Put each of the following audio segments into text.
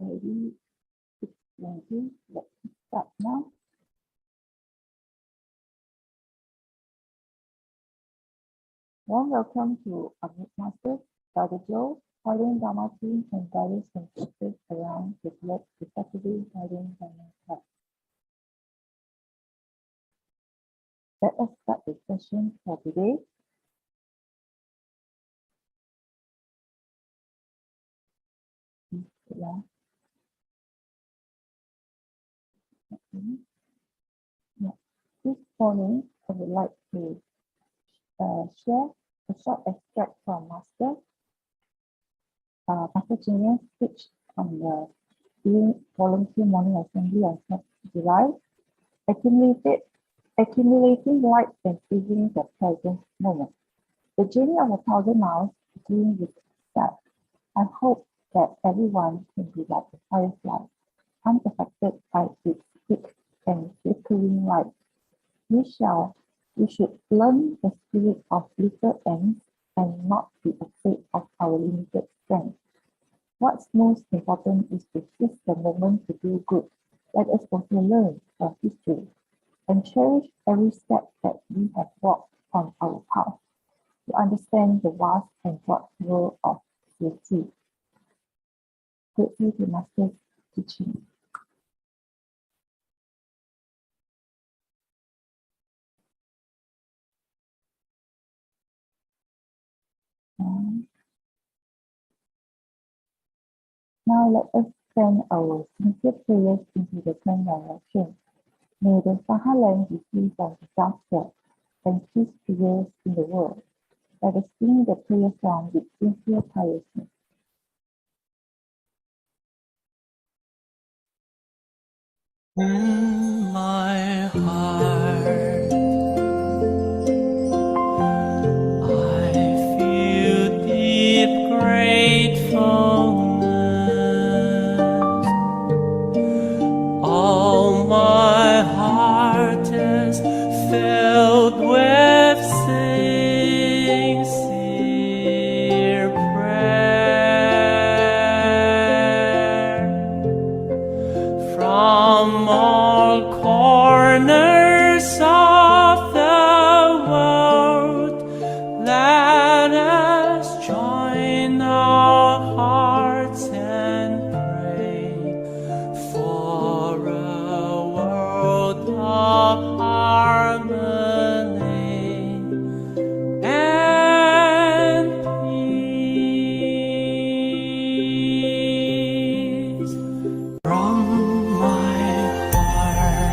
already 6:20. Let's start now. Warm welcome to our Masters, Dr. Joe, Hualien Dharma team, and various instructors around the globe to Saturday Hualien Dharma class. Let us start the session for today. Yeah. This morning, I would like to share a short extract from Master Ching's speech on the volunteer morning assembly on 10th July, accumulating light and seizing the present moment. The journey of 1,000 miles begins with that. I hope that everyone can be like a firefly, unaffected by its thick and flickering light. We should learn the spirit of little ends and not be afraid of our limited strength. What's most important is to seize the moment to do good. Let us also learn from history and cherish every step that we have walked on our path to understand the vast and broad world of Tzu Chi. Grateful to Master Tzu Chi. Now let us send our sincere prayers into the 10th direction. May the Hualien be free from disaster and peace prevails in the world. Let us sing the prayer song with sincere piousness. In my heart, I feel deep gratefulness. All my heart is filled with sincere prayer. From all corners of the world, let us join our hearts and pray for a world of harmony and peace. From my heart,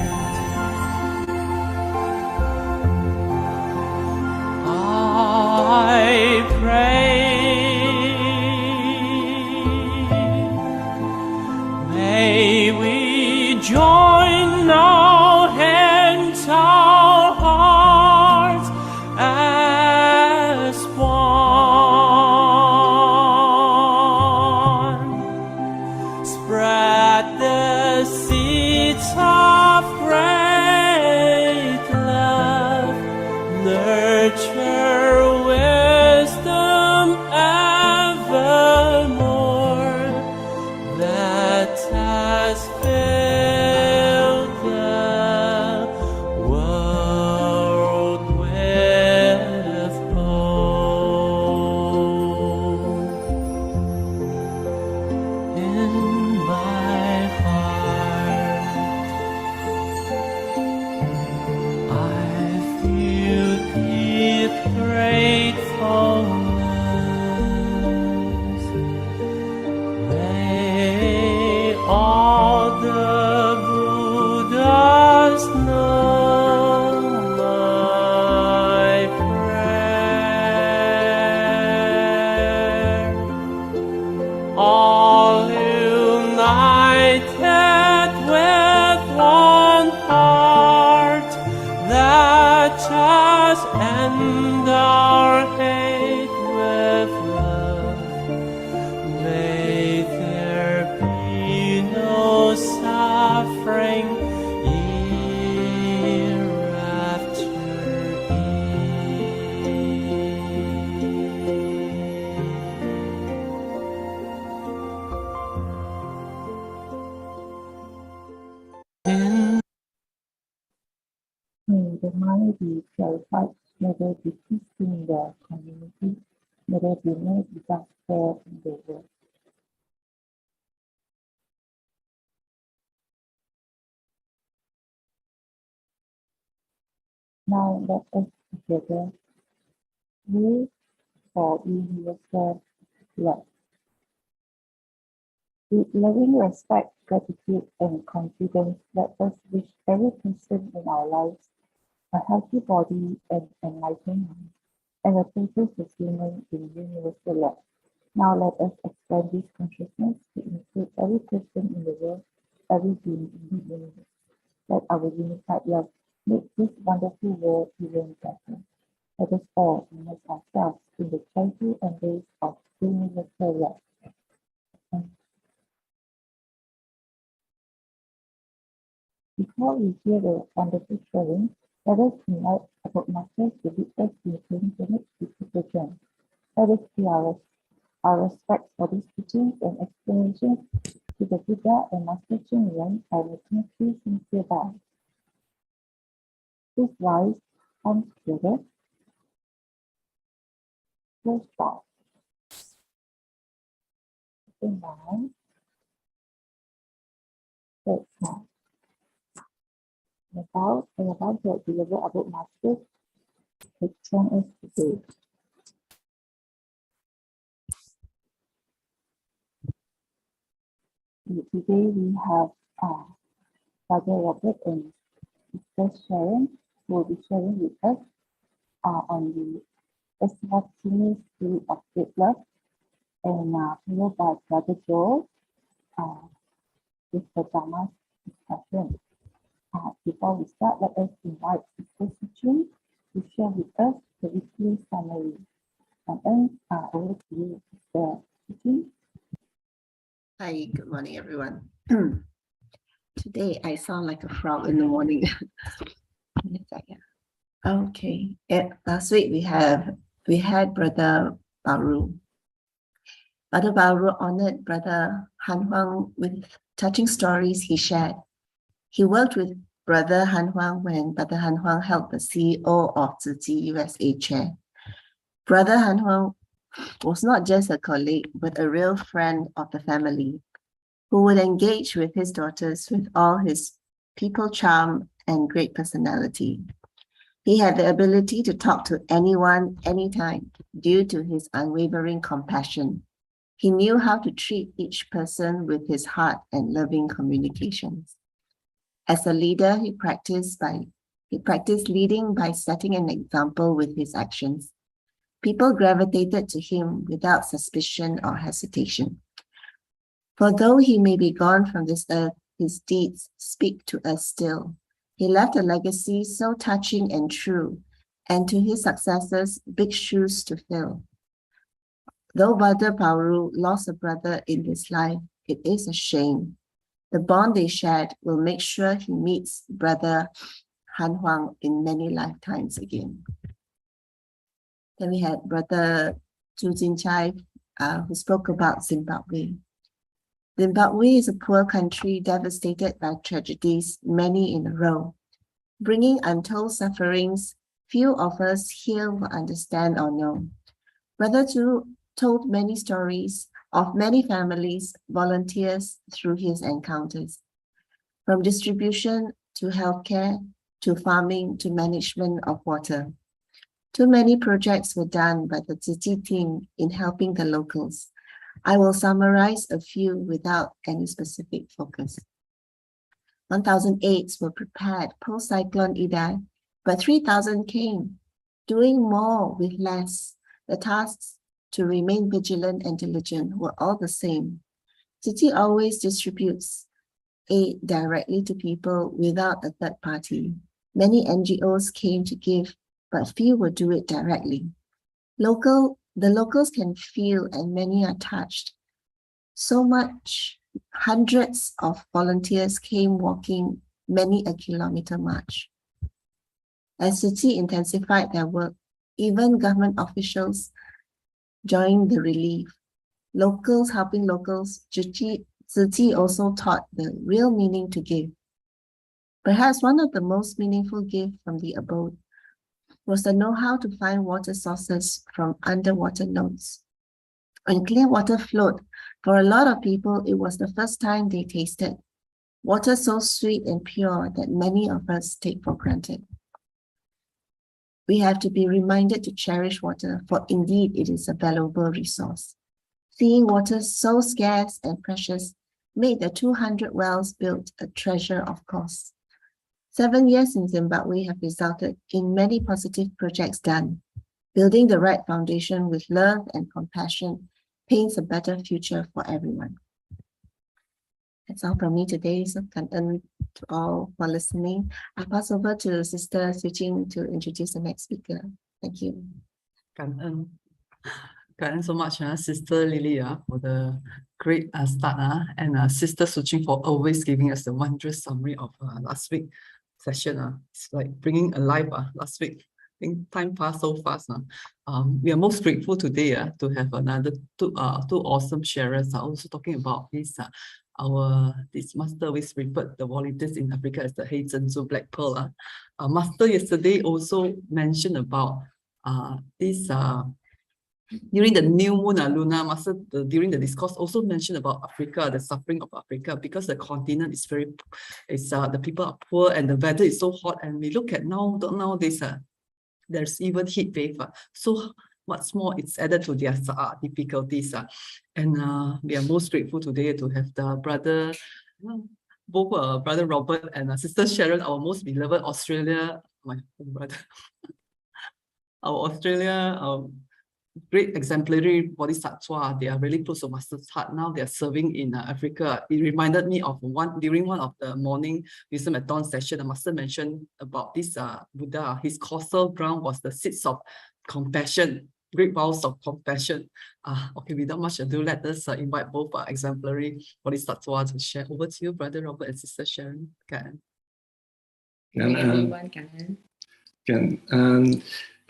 mind be purified, may there be peace in the community, may there be no disaster in the world. Now let us together pray for universal love. With loving respect, gratitude, and confidence, let us wish every person in our lives a healthy body and enlightened mind, and a total fulfillment in universal love. Now let us expand this consciousness to include every person in the world, every being in the universe. Let our unified love make this wonderful world even better. Let us all immerse ourselves in the joyful embrace of universal love. Before we hear the wonderful sharing, let us invite our masters to lead us into the next beautiful journey. Let us pay our respects for these teachings and explanations to the Buddha and Master Ching Yuan by making three sincere vows. Please rise, hands together, close bow. Second bow, third bow. The vow and the vow to deliver our masters to join us today. Today we have Father Robert and Sis Sharon, who will be sharing with us on the Eswatini Spirit of Great Love, and followed by Brother Joe with the Dharma Discussions. Before we start, let us invite Sister Su Ching to share with us the weekly summary. And then over to you, Sister Su Ching. Hi, good morning, everyone. Today I sound like a frog in the morning. Okay. Last week we had Brother Baru. Brother Baru honored Brother Han Huang with touching stories he shared. He worked with Brother Han Huang when Brother Han Huang held the CEO of Tzu Chi USA chair. Brother Han Huang was not just a colleague, but a real friend of the family, who would engage with his daughters with all his people charm and great personality. He had the ability to talk to anyone, anytime, due to his unwavering compassion. He knew how to treat each person with his heart and loving communications. As a leader, he practiced leading by setting an example with his actions. People gravitated to him without suspicion or hesitation. For though he may be gone from this earth, his deeds speak to us still. He left a legacy so touching and true, and to his successors, big shoes to fill. Though Brother Baru lost a brother in this life, it is a shame. The bond they shared will make sure he meets Brother Han Huang in many lifetimes again. Then we had Brother Tzu Chi, who spoke about Zimbabwe. Zimbabwe is a poor country devastated by tragedies, many in a row, bringing untold sufferings few of us here will understand or know. Brother Tzu told many stories of many families, volunteers through his encounters, from distribution to healthcare, to farming, to management of water. Too many projects were done by the Tzu Chi team in helping the locals. I will summarize a few without any specific focus. 1,000 aids were prepared post-Cyclone Idai, but 3,000 came, doing more with less. The tasks to remain vigilant and diligent were all the same. Tzu Chi always distributes aid directly to people without a third party. Many NGOs came to give, but few would do it directly. The locals can feel, and many are touched. So much, hundreds of volunteers came walking many a kilometer march. As Tzu Chi intensified their work, even government officials joined the relief. Locals helping locals, Tzu Chi also taught the real meaning to give. Perhaps one of the most meaningful gifts from the abode was the know-how to find water sources from underwater nodes. When clean water flowed, for a lot of people, it was the first time they tasted water so sweet and pure that many of us take for granted. We have to be reminded to cherish water, for indeed it is a valuable resource. Seeing water so scarce and precious made the 200 wells built a treasure of course. 7 years in Zimbabwe have resulted in many positive projects done. Building the right foundation with love and compassion paints a better future for everyone. That's all from me today. So thank you to all for listening. I pass over to Sister Su Ching to introduce the next speaker. Thank you. 感恩 so much, Sister Lily, for the great start, and Sister Su Ching for always giving us the wondrous summary of last week's session. It's like bringing alive last week. I think time passed so fast. We are most grateful today to have another two awesome sharers also talking about this master always referred the volunteers in Africa as the Hei Zhenzu Black Pearl. Master yesterday also mentioned about this during the new moon, Luna Master during the discourse also mentioned about Africa, the suffering of Africa, because the continent is the people are poor and the weather is so hot. And we look at nowadays, there's even heat wave. So what's more, it's added to their difficulties. And we are most grateful today to have the brother, both Brother Robert and Sister Sharon, our most beloved Australia, my brother, our Australia. Great exemplary bodhisattva. They are really close to Master's heart. Now they are serving in Africa. It reminded me of during one of the morning wisdom at dawn session, the Master mentioned about this Buddha. His causal ground was the seeds of compassion, great vows of compassion. Okay, without much ado, let us invite both exemplary bodhisattva to share. Over to you, Brother Robert and Sister Sharon.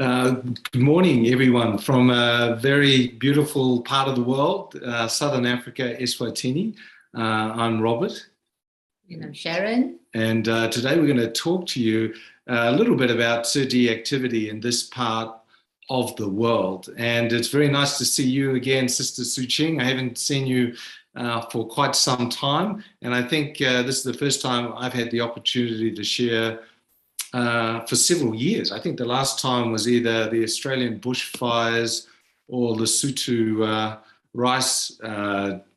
Good morning, everyone, from a very beautiful part of the world, Southern Africa, Eswatini. I'm Robert. And I'm Sharon. And today we're going to talk to you a little bit about Tzu Chi activity in this part of the world. And it's very nice to see you again, Sister Su Ching. I haven't seen you for quite some time. And I think this is the first time I've had the opportunity to share for several years. I think the last time was either the Australian bushfires or the Lesotho rice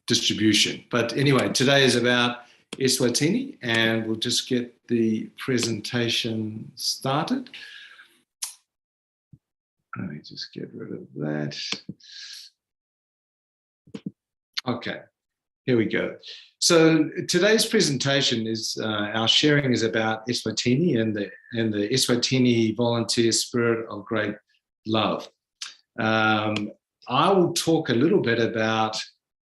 distribution. But anyway, today is about Eswatini, and we'll just get the presentation started. Let me just get rid of that. Okay, here we go. So today's presentation is our sharing is about Eswatini and the Eswatini volunteer spirit of great love. I will talk a little bit about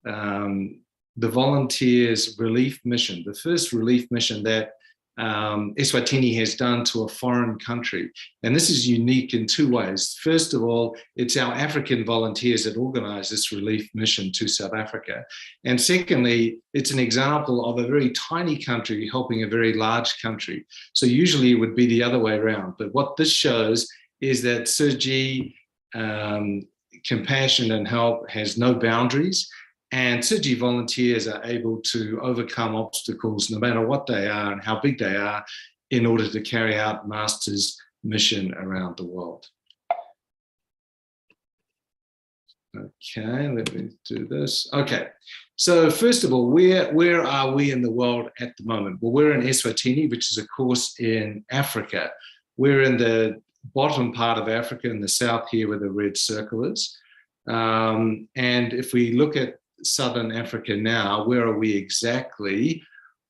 the volunteers' relief mission, the first relief mission that Eswatini has done to a foreign country. And this is unique in two ways. First of all, it's our African volunteers that organize this relief mission to South Africa. And secondly, it's an example of a very tiny country helping a very large country. So usually it would be the other way around. But what this shows is that Tzu Chi, compassion and help has no boundaries. And Tzu Chi volunteers are able to overcome obstacles no matter what they are and how big they are in order to carry out Master's mission around the world. Okay, let me do this. Okay, so first of all, where are we in the world at the moment? Well, we're in Eswatini, which is of course in Africa. We're in the bottom part of Africa in the south here where the red circle is. And if we look at Southern Africa now, where are we exactly?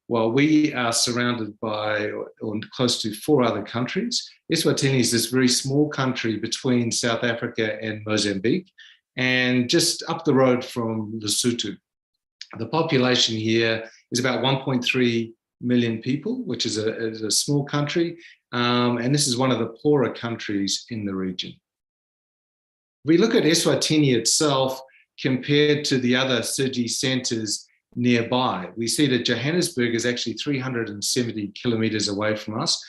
Well, we are surrounded by or close to 4 other countries. Eswatini is this very small country between South Africa and Mozambique, and just up the road from Lesotho. The population here is about 1.3 million people, which is a small country, and this is one of the poorer countries in the region. If we look at Eswatini itself, compared to the other Tzu Chi centers nearby. We see that Johannesburg is actually 370 kilometers away from us.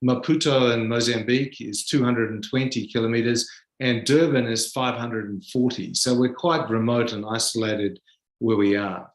Maputo in Mozambique is 220 kilometers, and Durban is 540. So we're quite remote and isolated where we are.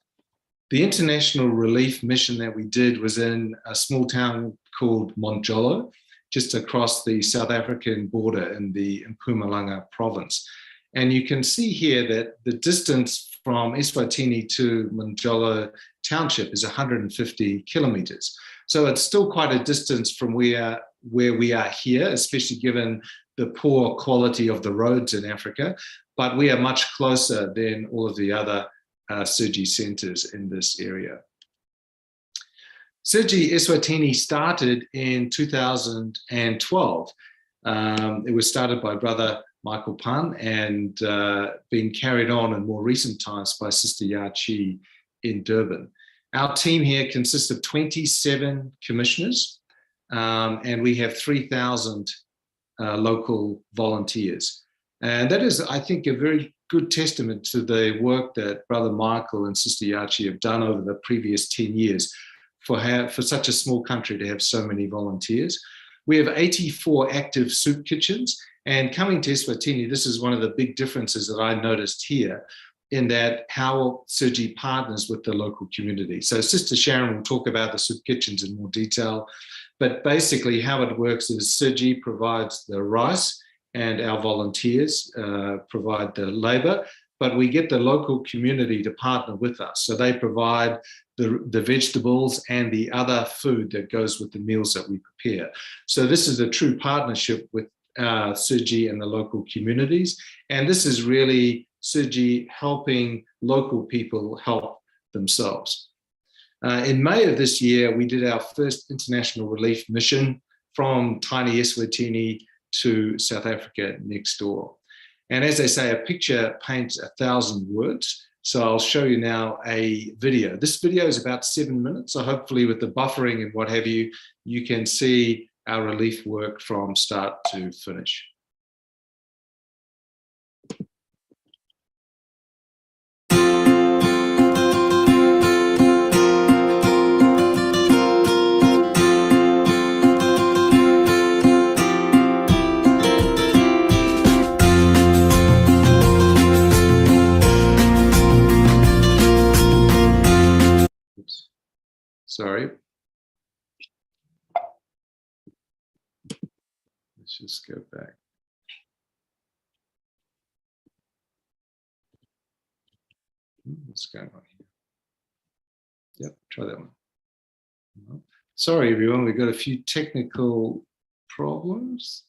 The international relief mission that we did was in a small town called Montjolo, just across the South African border in the Mpumalanga province. And you can see here that the distance from Eswatini to Montjolo township is 150 kilometers. So it's still quite a distance from where we are here, especially given the poor quality of the roads in Africa, but we are much closer than all of the other Tzu Chi centers in this area. Tzu Chi Eswatini started in 2012. It was started by Brother Michael Pan and been carried on in more recent times by Sister Ya Chi in Durban. Our team here consists of 27 commissioners, and we have 3,000 local volunteers. And that is, I think, a very good testament to the work that Brother Michael and Sister Ya Chi have done over the previous 10 years for such a small country to have so many volunteers. We have 84 active soup kitchens, and coming to Eswatini, this is one of the big differences that I noticed here, in that how Tzu Chi partners with the local community. So Sister Sharon will talk about the soup kitchens in more detail, but basically how it works is Tzu Chi provides the rice and our volunteers provide the labor, but we get the local community to partner with us. So they provide the vegetables and the other food that goes with the meals that we prepare. So this is a true partnership with Tzu Chi and the local communities. And this is really Tzu Chi helping local people help themselves. In May of this year, we did our first international relief mission from tiny Eswatini to South Africa next door. And as they say, a picture paints 1,000 words. So I'll show you now a video. This video is about 7 minutes. So hopefully with the buffering and what have you, you can see our relief work from start to finish. Sorry. Let's just go back. What's going on here? Yep, try that one. No. Sorry, everyone, we've got a few technical problems.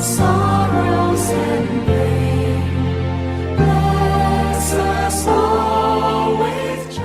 sorrows and pain. Bless us all with joy.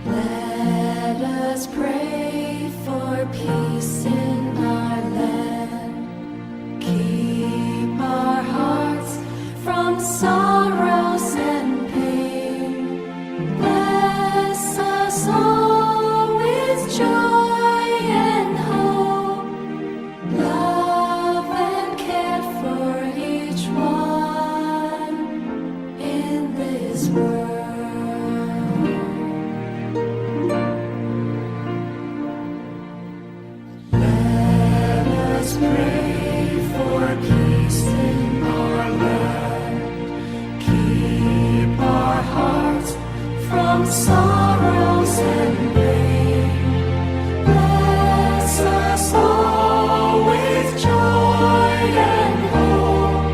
Let us pray for peace in our land. Keep our hearts from sorrows and pain. Bless us all with joy and hope. Love and care for each one in this world. Let us pray for peace in our land. Keep our hearts from sorrows and pain. Bless us all with joy and hope.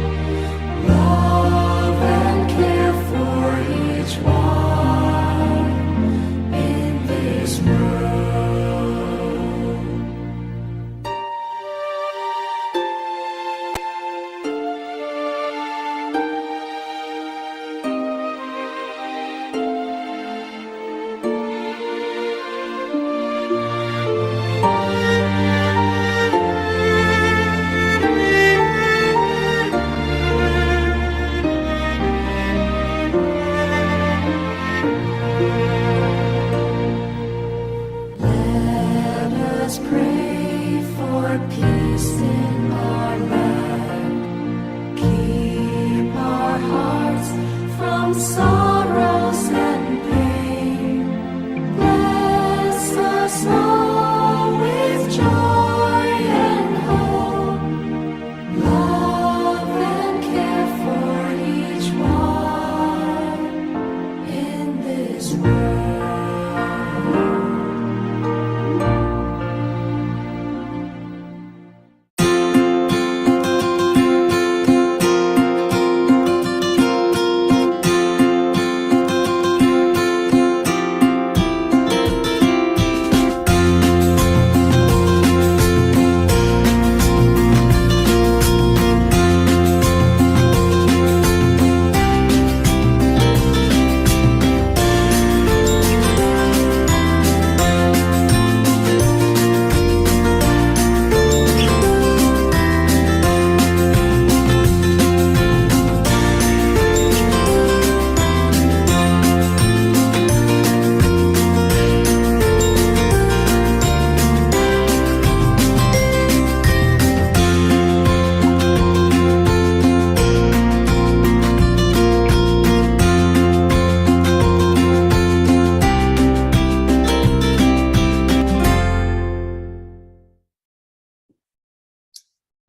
Love and care for each one in this world. Let us pray for peace in our land. Keep our hearts from sorrows and pain. Bless us all with joy and hope. Love and care for each one in this world.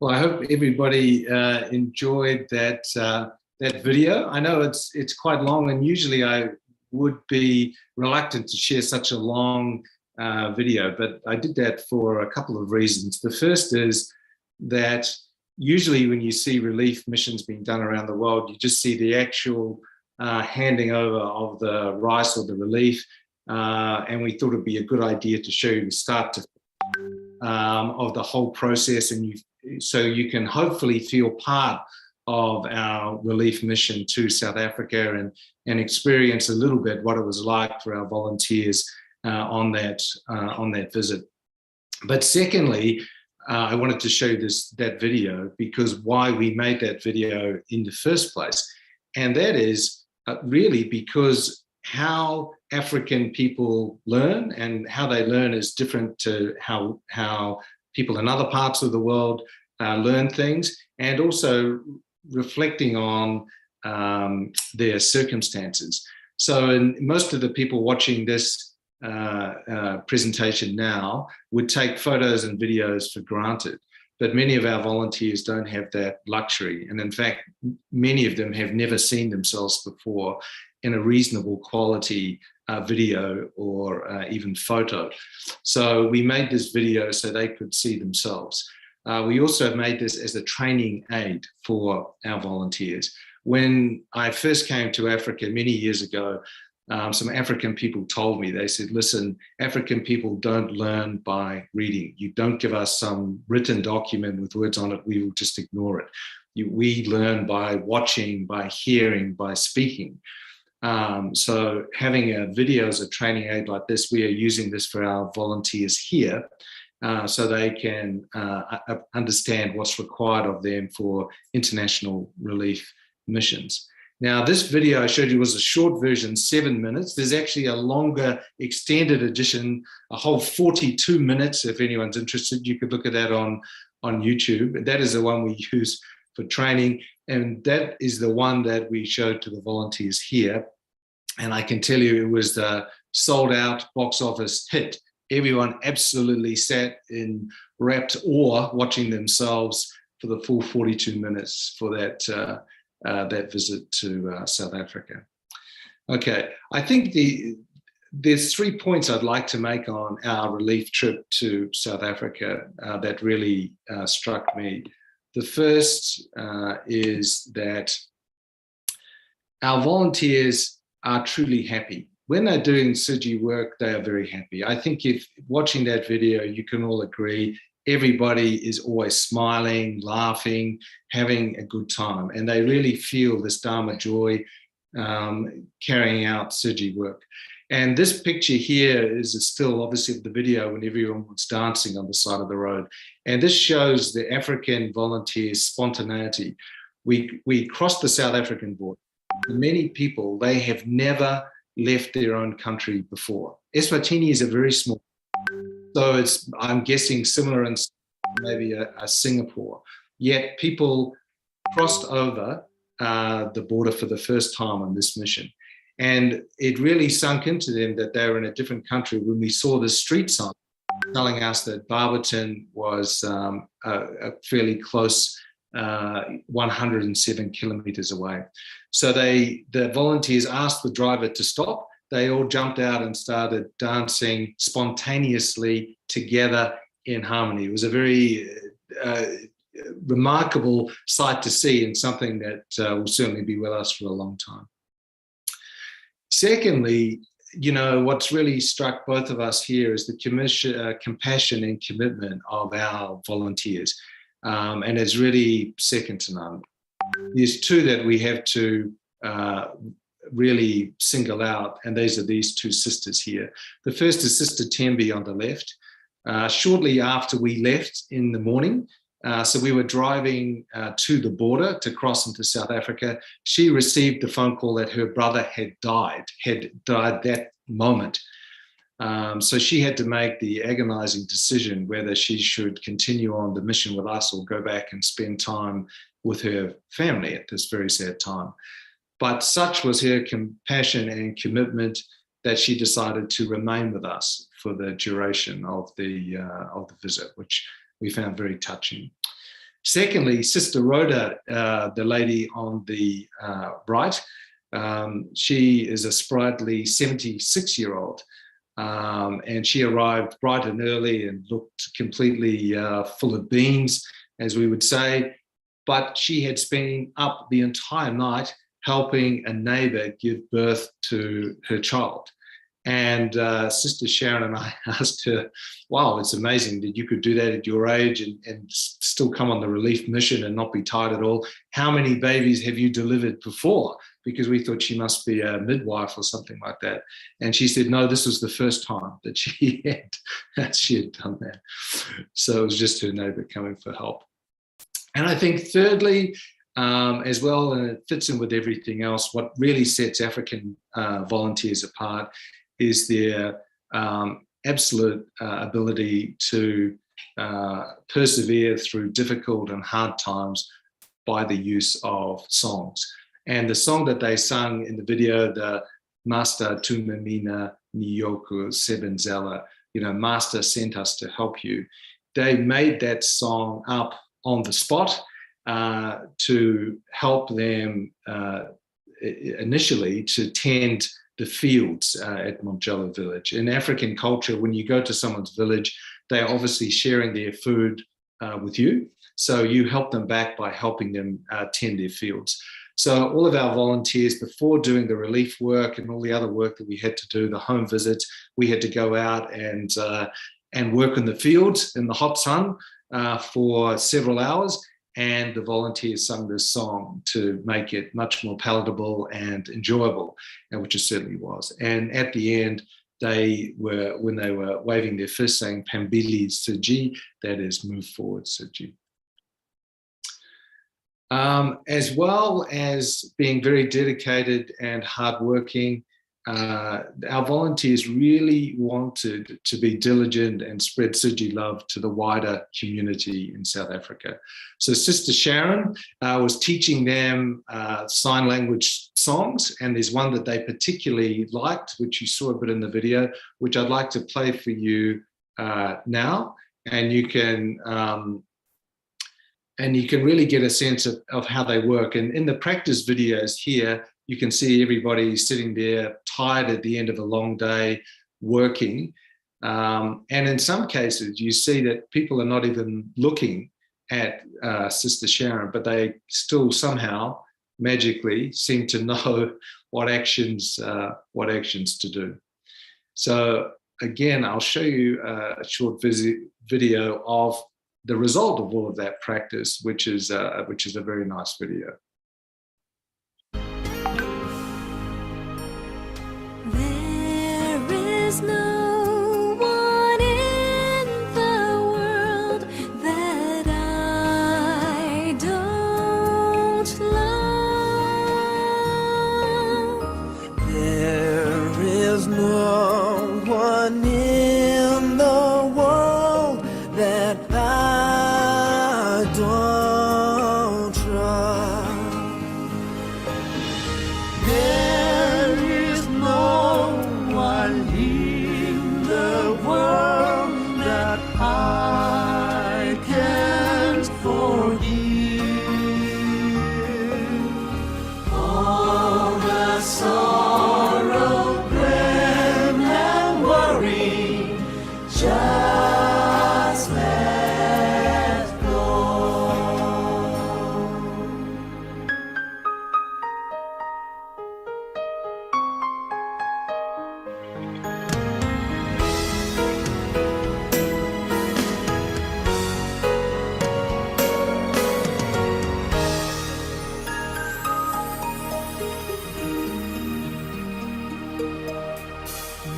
Well, I hope everybody enjoyed that video. I know it's quite long, and usually I would be reluctant to share such a long video, but I did that for a couple of reasons. The first is that usually when you see relief missions being done around the world, you just see the actual handing over of the rice or the relief, and we thought it'd be a good idea to show you the start to of the whole process, and so you can hopefully feel part of our relief mission to South Africa and experience a little bit what it was like for our volunteers on that visit. But secondly, I wanted to show you that video because why we made that video in the first place, and that is really because how African people learn, and how they learn is different to how people in other parts of the world learn things, and also reflecting on their circumstances. So most of the people watching this presentation now would take photos and videos for granted, but many of our volunteers don't have that luxury. And in fact, many of them have never seen themselves before in a reasonable quality video or even photo. So we made this video so they could see themselves. We also made this as a training aid for our volunteers. When I first came to Africa many years ago, some African people told me, they said, listen, African people don't learn by reading. You don't give us some written document with words on it, we will just ignore it. We learn by watching, by hearing, by speaking. So having a video as a training aid like this, we are using this for our volunteers here, so they can understand what's required of them for international relief missions. Now, this video I showed you was a short version, 7 minutes. There's actually a longer extended edition, a whole 42 minutes. If anyone's interested, you could look at that on YouTube. That is the one we use for training. And that is the one that we showed to the volunteers here. And I can tell you it was the sold out box office hit. Everyone absolutely sat in rapt awe watching themselves for the full 42 minutes for that visit to South Africa. Okay, I think there's 3 points I'd like to make on our relief trip to South Africa that really struck me. The first is that our volunteers are truly happy. When they're doing Tzu Chi work, they are very happy. I think if watching that video, you can all agree, everybody is always smiling, laughing, having a good time. And they really feel this Dharma joy carrying out Tzu Chi work. And this picture here is still obviously of the video when everyone was dancing on the side of the road. And this shows the African volunteers' spontaneity. We crossed the South African border. Many people, they have never left their own country before. Eswatini is a very small, so it's, I'm guessing, similar in maybe a Singapore. Yet people crossed over the border for the first time on this mission. And it really sunk into them that they were in a different country when we saw the street sign telling us that Barberton was a fairly close 107 kilometers away. So the volunteers asked the driver to stop. They all jumped out and started dancing spontaneously together in harmony. It was a very remarkable sight to see, and something that will certainly be with us for a long time. Secondly, you know, what's really struck both of us here is the compassion and commitment of our volunteers. And it's really second to none. There's two that we have to really single out, and these are these two sisters here. The first is Sister Tembi on the left. Shortly after we left in the morning, so we were driving to the border to cross into South Africa, she received the phone call that her brother had died that moment. So she had to make the agonizing decision whether she should continue on the mission with us or go back and spend time with her family at this very sad time. But such was her compassion and commitment that she decided to remain with us for the duration of the visit, which we found very touching. Secondly, Sister Rhoda, the lady on the right, she is a sprightly 76-year-old. And she arrived bright and early and looked completely full of beans, as we would say. But she had spent up the entire night helping a neighbor give birth to her child. And Sister Sharon and I asked her, wow, it's amazing that you could do that at your age and still come on the relief mission and not be tired at all. How many babies have you delivered before? Because we thought she must be a midwife or something like that. And she said, no, this was the first time that she had done that. So it was just her neighbor coming for help. And I think thirdly, as well, and it fits in with everything else, what really sets African volunteers apart is their absolute ability to persevere through difficult and hard times by the use of songs. And the song that they sung in the video, the Master Tumamina Niyoku Sebenzela, Master sent us to help you. They made that song up on the spot to help them initially to tend the fields at Mongello village. In African culture, when you go to someone's village, they're obviously sharing their food with you. So you help them back by helping them tend their fields. So all of our volunteers, before doing the relief work and all the other work that we had to do, the home visits, we had to go out and work in the fields in the hot sun for several hours. And the volunteers sung this song to make it much more palatable and enjoyable, which it certainly was. And at the end, when they were waving their fist, saying Pambili Tzu Chi, that is, move forward, Tzu Chi. As well as being very dedicated and hardworking, our volunteers really wanted to be diligent and spread Tzu Chi love to the wider community in South Africa. So Sister Sharon was teaching them sign language songs, and there's one that they particularly liked, which you saw a bit in the video, which I'd like to play for you now, and you can really get a sense of how they work. And in the practice videos here, you can see everybody sitting there tired at the end of a long day working. And in some cases, you see that people are not even looking at Sister Sharon, but they still somehow magically seem to know what actions to do. So again, I'll show you a short video of the result of all of that practice, which is a very nice video. There is no one in the world that I don't love. There is no one in the world that I don't trust. There is no one in the world that I can't forgive. All the sorrow, blame, and worry, just let go.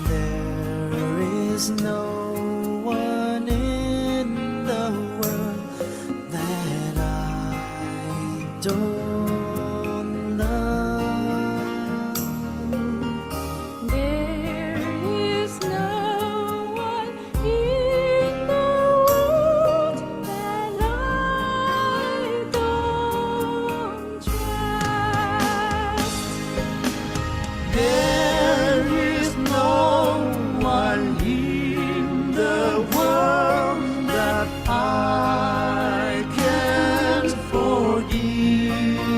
There is no one in the world that I don't love. There is no one in the world that I don't trust. There is no one in the world that I can't forgive.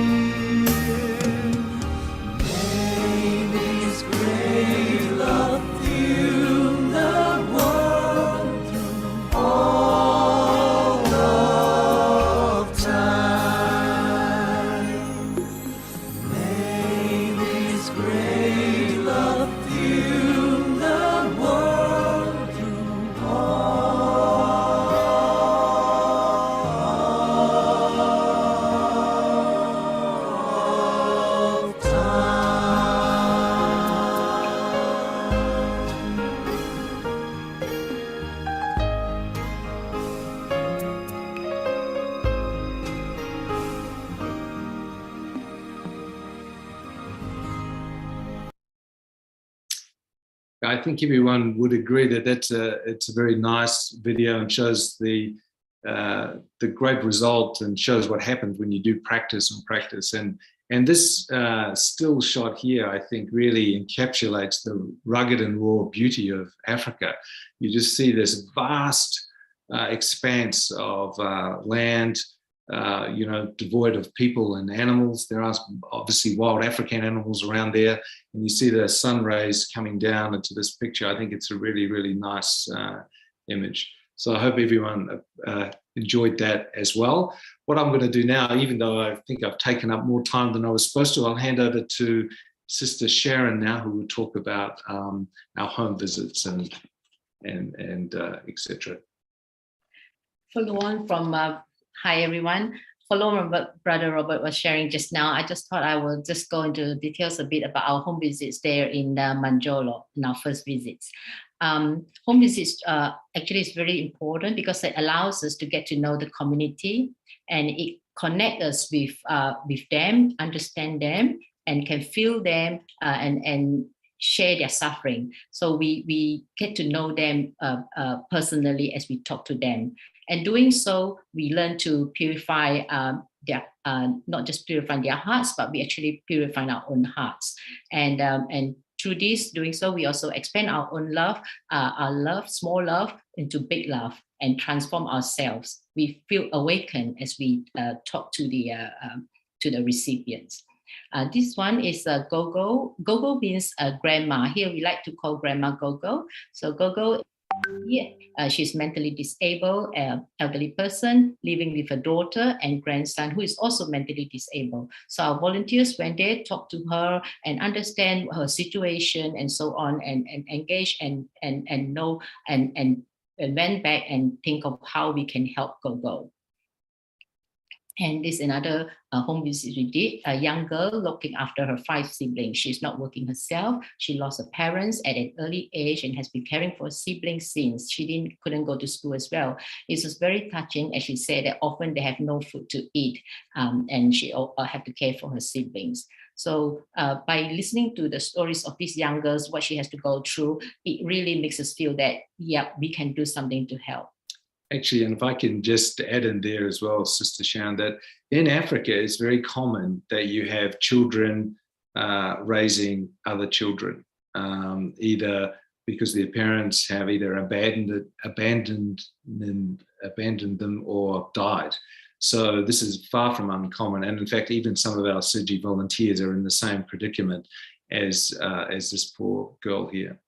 I think everyone would agree that it's a very nice video and shows the great result and shows what happens when you do practice and practice. And this still shot here, I think, really encapsulates the rugged and raw beauty of Africa. You just see this vast expanse of land, devoid of people and animals. There are obviously wild African animals around there, and you see the sun rays coming down into this picture. I think it's a really, really nice image. So I hope everyone enjoyed that as well. What I'm going to do now, even though I think I've taken up more time than I was supposed to, I'll hand over to Sister Sharon now, who will talk about our home visits and etc. Follow on from, hi everyone. Follow on what Brother Robert was sharing just now. I just thought I will just go into details a bit about our home visits there in Manjolo, in our first visits. Home visits actually is very important because it allows us to get to know the community, and it connects us with them, understand them, and can feel them and share their suffering. So we get to know them personally as we talk to them. And doing so, we learn to purify their, not just purifying their hearts, but we actually purify our own hearts. And through this, doing so, we also expand our own love, our love, small love, into big love, and transform ourselves. We feel awakened as we talk to the recipients. This one is Gogo. Gogo means grandma. Here we like to call grandma Gogo. So Gogo, yeah, she's mentally disabled, elderly person living with a daughter and grandson who is also mentally disabled. So our volunteers went there, talked to her and understand her situation and so on, and engage and know and went back and think of how we can help Gogo. And this is another home visit we did. A young girl looking after her 5 siblings. She's not working herself. She lost her parents at an early age and has been caring for siblings since. She couldn't go to school as well. It was very touching, as she said, that often they have no food to eat, and she have to care for her siblings. So by listening to the stories of these young girls, what she has to go through, it really makes us feel that, yeah, we can do something to help. Actually, and if I can just add in there as well, Sister Sharon, that in Africa, it's very common that you have children raising other children, either because their parents have either abandoned them or died. So this is far from uncommon. And in fact, even some of our Tzu Chi volunteers are in the same predicament as this poor girl here.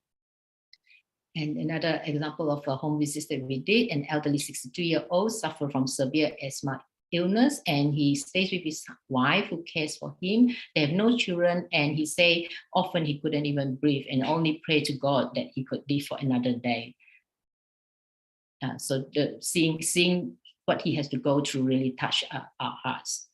And another example of a home visit that we did, an elderly 62-year-old suffered from severe asthma illness, and he stays with his wife who cares for him. They have no children, and he said often he couldn't even breathe and only pray to God that he could live for another day. So seeing what he has to go through really touched our hearts.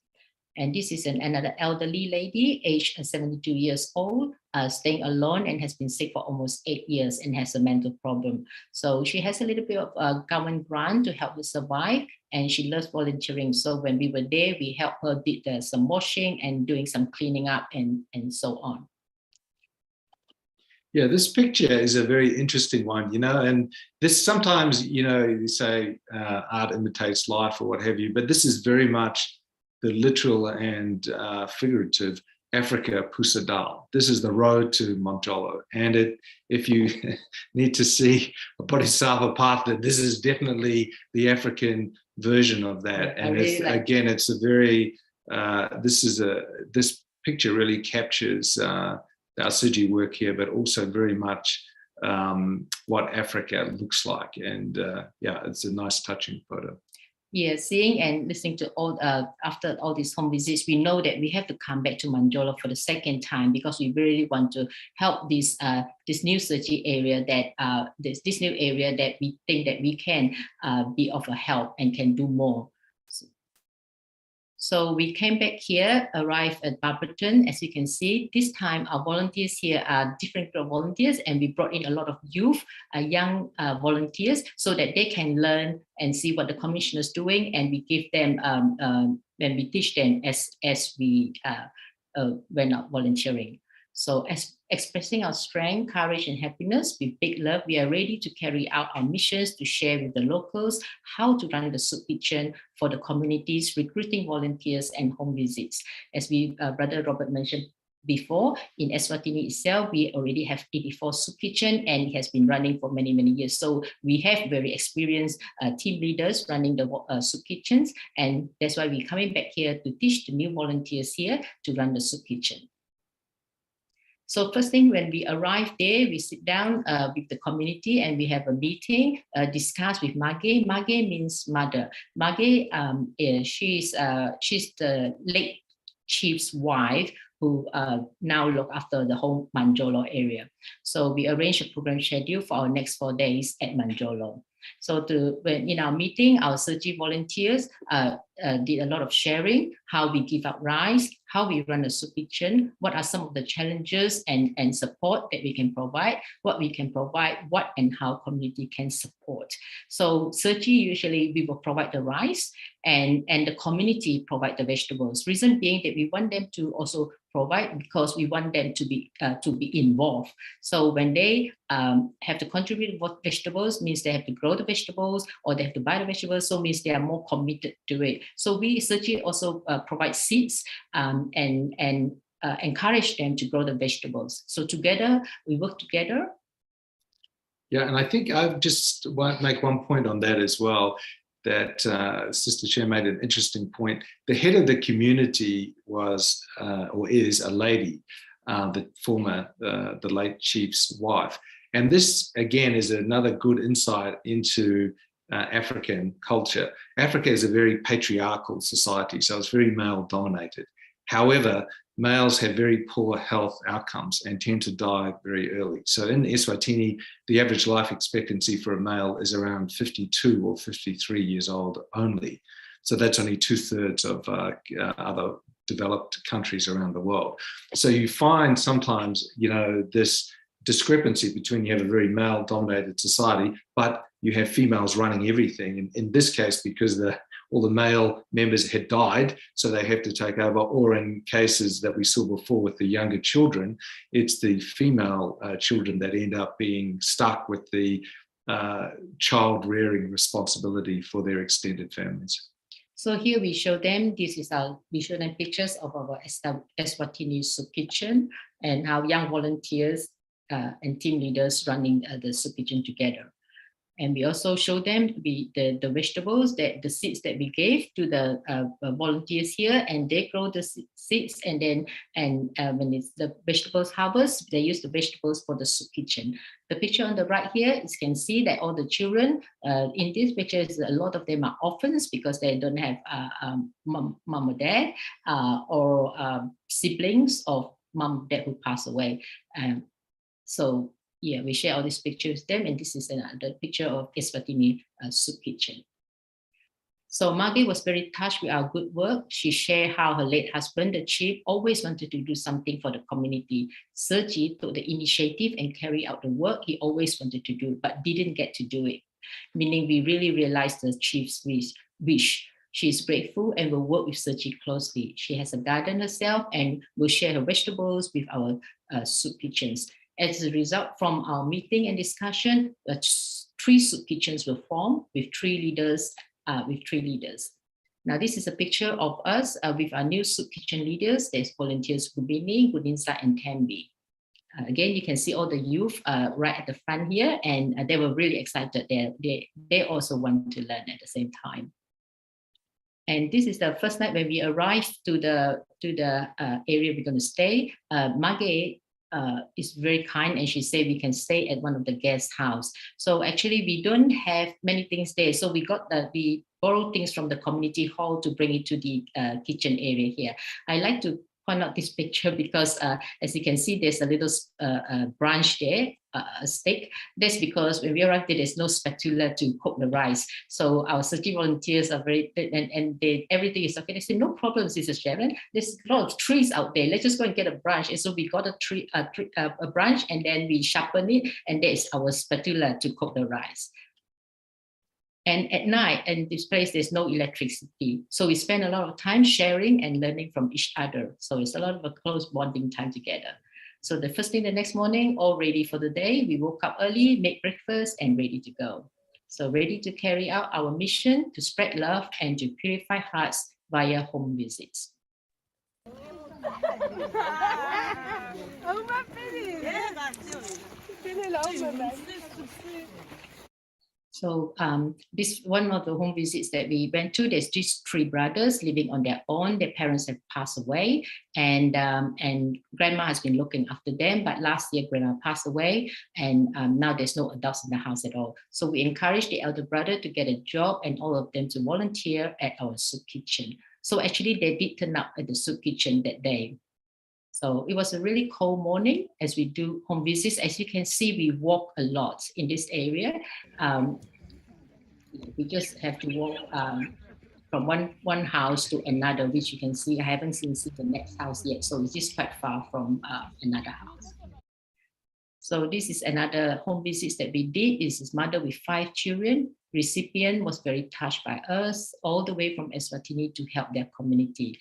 And this is another elderly lady, aged 72 years old, staying alone and has been sick for almost 8 years and has a mental problem. So she has a little bit of government grant to help her survive, and she loves volunteering. So when we were there, we helped her did some washing and doing some cleaning up and so on. Yeah, this picture is a very interesting one, and this sometimes, you say art imitates life or what have you, but this is very much the literal and figurative Africa Pusadal. This is the road to Manjolo. And if you need to see a Bodhisattva path, that this is definitely the African version of that. And again, it's a very, this picture really captures our Tzu Chi work here, but also very much what Africa looks like. And yeah, it's a nice touching photo. Yeah, seeing and listening to all after all these home visits, we know that we have to come back to Manjolo for the second time because we really want to help this new Tzu Chi area that this new area that we think that we can be of a help and can do more. So we came back here, arrived at Barberton. As you can see, this time our volunteers here are different group of volunteers, and we brought in a lot of youth, young volunteers, so that they can learn and see what the commission is doing, and we give them, and we teach them as we went out volunteering. So as expressing our strength, courage, and happiness with big love, we are ready to carry out our missions to share with the locals how to run the soup kitchen for the communities, recruiting volunteers and home visits. As Brother Robert mentioned before, in Eswatini itself, we already have 84 soup kitchen, and it has been running for many, many years. So we have very experienced team leaders running the soup kitchens, and that's why we're coming back here to teach the new volunteers here to run the soup kitchen. So first thing, when we arrive there, we sit down with the community and we have a meeting, discuss with Mage. Mage means mother. Mage, she's the late chief's wife who now look after the whole Manjolo area. So we arrange a program schedule for our next 4 days at Manjolo. So when in our meeting, our Tzu Chi volunteers did a lot of sharing, how we give out rice, how we run a soup kitchen, what are some of the challenges and support that we can provide, what we can provide, what and how community can support. So Tzu Chi, usually we will provide the rice and the community provide the vegetables. Reason being that we want them to also provide because we want them to be involved. So when they have to contribute with vegetables, means they have to grow the vegetables or they have to buy the vegetables, so means they are more committed to it. So we Tzu Chi also provide seeds and encourage them to grow the vegetables. So together, we work together. Yeah, and I think I just want to make one point on that as well, that Sister Chair made an interesting point. The head of the community was or is a lady, the former, the late chief's wife. And this, again, is another good insight into African culture. Africa is a very patriarchal society, so it's very male dominated. However, males have very poor health outcomes and tend to die very early. So in Eswatini, the average life expectancy for a male is around 52 or 53 years old only. So that's only 2/3 of other developed countries around the world. So you find sometimes, this discrepancy between you have a very male dominated society, but you have females running everything. And in this case, because all the male members had died, so they have to take over, or in cases that we saw before with the younger children, it's the female children that end up being stuck with the child rearing responsibility for their extended families. So here we show them, we show them pictures of our Eswatini soup kitchen and our young volunteers and team leaders running the soup kitchen together. And we also show them the vegetables, the seeds that we gave to the volunteers here, and they grow the seeds. And then, when it's the vegetables harvest, they use the vegetables for the soup kitchen. The picture on the right here, you can see that all the children in this picture, a lot of them are orphans because they don't have mom or dad or siblings of mom or dad who passed away. So yeah, we share all these pictures with them, and this is another picture of Eswatini soup kitchen. So Margaret was very touched with our good work. She shared how her late husband, the chief, always wanted to do something for the community. Tzu Chi took the initiative and carried out the work he always wanted to do, but didn't get to do it. Meaning we really realized the chief's wish. She is grateful and will work with Tzu Chi closely. She has a garden herself and will share her vegetables with our soup kitchens. As a result from our meeting and discussion, 3 soup kitchens were formed with 3 leaders. Now this is a picture of us with our new soup kitchen leaders. There's volunteers Gubini, Gudinsa, and Tambi. Again, you can see all the youth right at the front here, and they were really excited. They also want to learn at the same time. And this is the first night when we arrived to the area we're going to stay. Margaret is very kind, and she said we can stay at one of the guest house. So actually we don't have many things there. So we borrowed things from the community hall to bring it to the kitchen area here. I like to point out this picture because as you can see, there's a little branch there, a stick. That's because when we arrived there, there's no spatula to cook the rice. So our Tzu Chi volunteers are very, and everything is okay. They say, no problem, Sister Sharon. There's a lot of trees out there. Let's just go and get a branch. And so we got a branch, and then we sharpen it, and that is our spatula to cook the rice. And at night, in this place, there's no electricity. So we spend a lot of time sharing and learning from each other. So it's a lot of a close bonding time together. So the first thing the next morning, all ready for the day. We woke up early, make breakfast, and ready to go. So ready to carry out our mission to spread love and to purify hearts via home visits. So this one of the home visits that we went to, there's these three brothers living on their own. Their parents have passed away, and grandma has been looking after them. But last year, grandma passed away, and now there's no adults in the house at all. So we encouraged the elder brother to get a job and all of them to volunteer at our soup kitchen. So actually, they did turn up at the soup kitchen that day. So it was a really cold morning as we do home visits. As you can see, we walk a lot in this area. We just have to walk from one house to another, which you can see, I haven't seen the next house yet. So it's just quite far from another house. So this is another home visits that we did. This is mother with 5 children. Recipient was very touched by us all the way from Eswatini to help their community.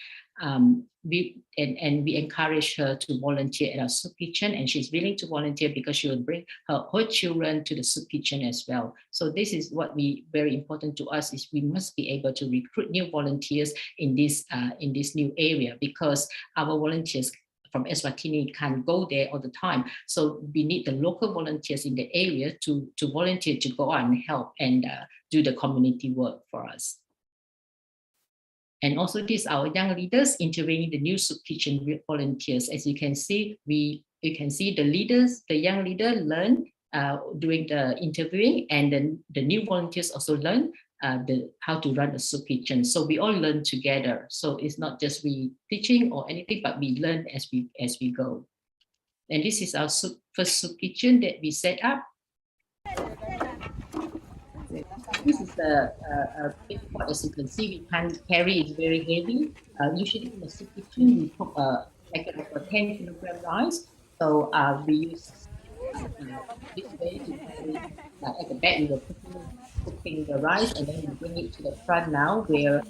We encourage her to volunteer at our soup kitchen, and she's willing to volunteer because she will bring her children to the soup kitchen as well. So this is what very important to us is we must be able to recruit new volunteers in this new area, because our volunteers from Eswatini can't go there all the time. So we need the local volunteers in the area to volunteer to go out and help and do the community work for us. And also these are our young leaders interviewing the new soup kitchen volunteers. As you can see, you can see the young leader learn during the interviewing, and then the new volunteers also learn how to run a soup kitchen. So we all learn together. So it's not just we teaching or anything, but we learn as we go. And this is our first soup kitchen that we set up. This is a big pot, as you can see. We can't carry, it's very heavy. Usually in the soup kitchen, we cook a packet of 10 kilogram rice. So we use this way to carry at the back. We were cooking the rice, and then we bring it to the front now, where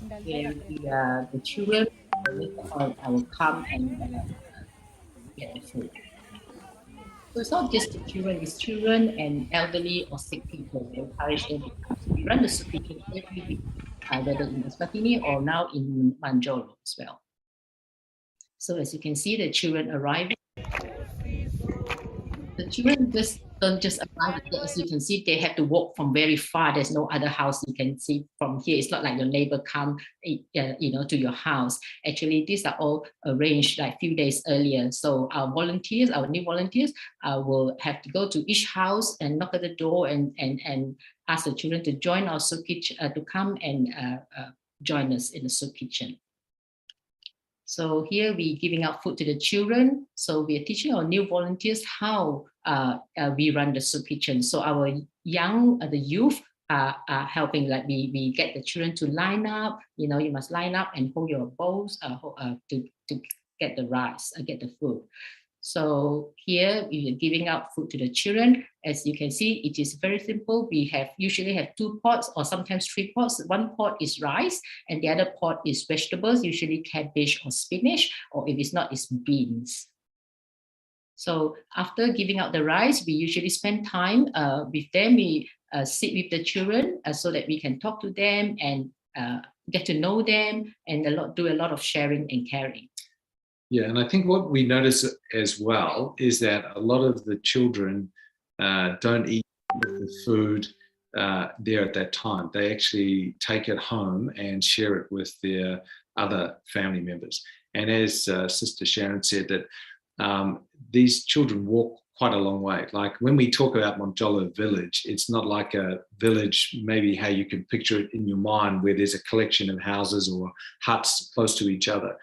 the children will come and get the food. So it's not just the children, it's children and elderly or sick people. We encourage them to come. So we run the soup kitchen every week, whether in Eswatini or now in Manjolo as well. So as you can see, the children arriving. The children don't just arrive. As you can see, they have to walk from very far. There's no other house you can see from here. It's not like your neighbor come, to your house. Actually, these are all arranged like a few days earlier. So our new volunteers, will have to go to each house and knock at the door and ask the children to join our soup kitchen, to come and join us in the soup kitchen. So here we're giving out food to the children. So we are teaching our new volunteers how we run the soup kitchen. So our the youth are helping, like we get the children to line up. You must line up and hold your bowls to get the rice, get the food. So here we are giving out food to the children. As you can see, it is very simple. We usually have 2 pots or sometimes 3 pots. One pot is rice and the other pot is vegetables, usually cabbage or spinach, or if it's not, it's beans. So after giving out the rice, we usually spend time with them. We sit with the children so that we can talk to them and get to know them and do a lot of sharing and caring. Yeah, and I think what we notice as well is that a lot of the children don't eat the food there at that time. They actually take it home and share it with their other family members. And as Sister Sharon said, that these children walk quite a long way. Like when we talk about Manjolo village, it's not like a village, maybe how you can picture it in your mind, where there's a collection of houses or huts close to each other.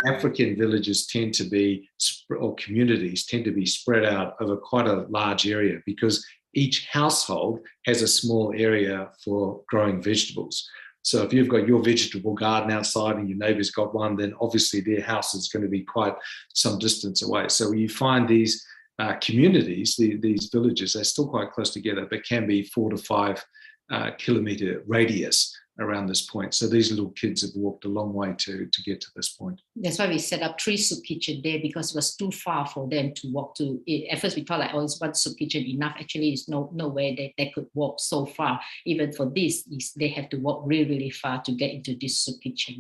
African villages tend to be, or communities tend to be spread out over quite a large area, because each household has a small area for growing vegetables. So if you've got your vegetable garden outside and your neighbour's got one, then obviously their house is going to be quite some distance away. So you find these communities, these villages, they're still quite close together, but can be 4 to 5 kilometre radius around this point. So these little kids have walked a long way to get to this point. That's why we set up 3 soup kitchen there, because it was too far for them to walk to. At first we thought like, oh, it's one soup kitchen enough. Actually, it's no way that they could walk so far. Even for this, they have to walk really, really far to get into this soup kitchen.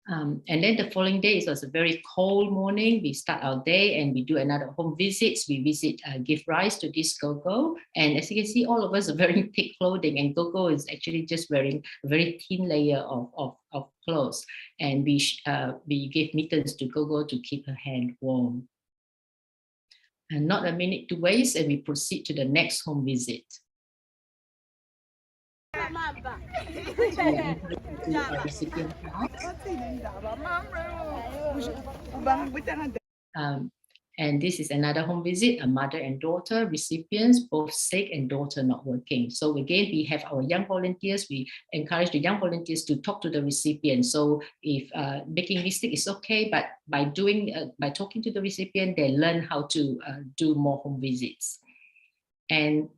And then the following day, it was a very cold morning. We start our day and we do another home visits. We visit, give rise to this Gogo. And as you can see, all of us are wearing thick clothing, and Gogo is actually just wearing a very thin layer of clothes. And we gave mittens to Gogo to keep her hand warm. And not a minute to waste, and we proceed to the next home visit. And this is another home visit, a mother and daughter recipients, both sick and daughter not working. So again, we have our young volunteers. We encourage the young volunteers to talk to the recipient. So if making mistake is okay, but by talking to the recipient, they learn how to do more home visits. And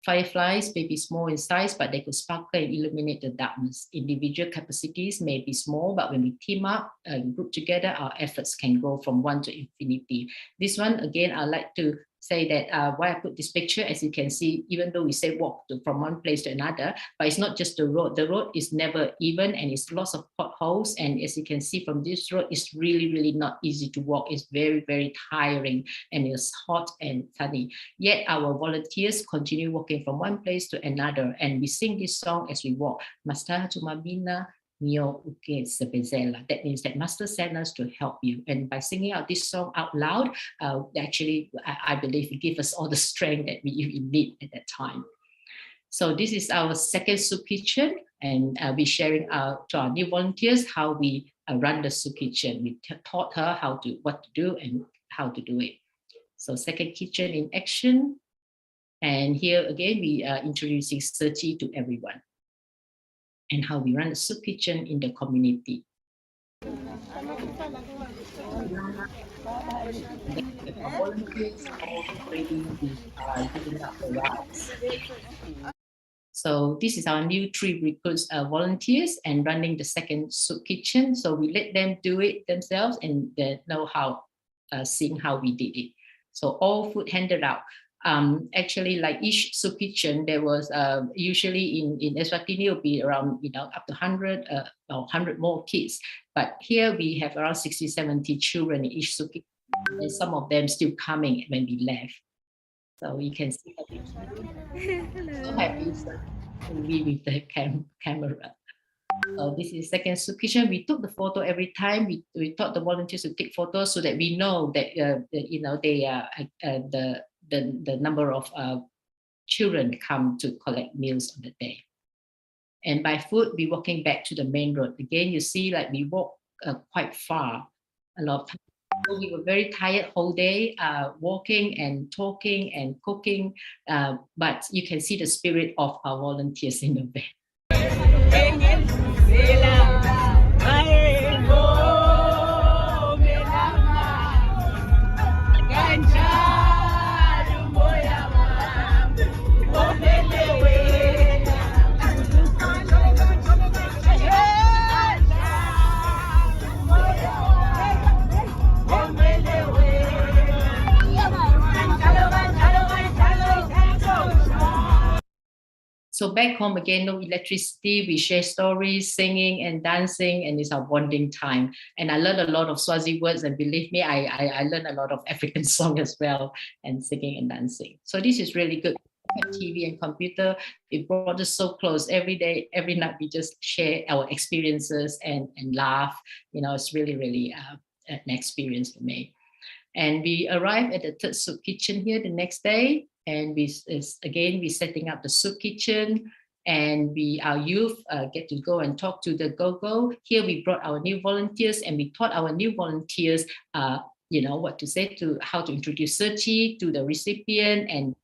fireflies may be small in size, but they could sparkle and illuminate the darkness. Individual capacities may be small, but when we team up and group together, our efforts can go from 1 to infinity. This one, again, I'd like to say that why I put this picture, as you can see, even though we say walk from one place to another, but it's not just the road. The road is never even, and it's lots of potholes. And as you can see from this road, it's really, really not easy to walk. It's very, very tiring, and it's hot and sunny. Yet our volunteers continue walking from one place to another, and we sing this song as we walk. Master Tumabina. That means that Master sent us to help you. And by singing out this song out loud, actually, I believe it gives us all the strength that we need at that time. So this is our second soup kitchen, and we're sharing to our new volunteers how we run the soup kitchen. We taught her what to do and how to do it. So second kitchen in action. And here again, we are introducing Tzu Chi to everyone, and how we run the soup kitchen in the community. So this is our new 3 recruits volunteers and running the second soup kitchen. So we let them do it themselves, and they know how, seeing how we did it. So all food handed out. Actually, like each soup kitchen, there was usually in Eswatini will be around up to 100 or 100 more kids. But here we have around 60, 70 children in each soup kitchen, and some of them still coming when we left. So you can see that so happy with the camera. So this is second soup kitchen. We took the photo every time. We taught the volunteers to take photos so that we know that they are the number of children come to collect meals on the day. And by foot, we're walking back to the main road. Again, you see like we walk quite far a lot of times. So we were very tired whole day, walking and talking and cooking, but you can see the spirit of our volunteers in the back. So back home again, no electricity, we share stories, singing and dancing, and it's our bonding time. And I learned a lot of Swazi words, and believe me, I learned a lot of African song as well, and singing and dancing. So this is really good. TV and computer, it brought us so close. Every day, every night, we just share our experiences and laugh. It's really, really an experience for me. And we arrived at the third soup kitchen here the next day. And we're setting up the soup kitchen, and our youth get to go and talk to the Gogo. Here we brought our new volunteers, and we taught our new volunteers, what to say, how to introduce Tzu Chi to the recipient, and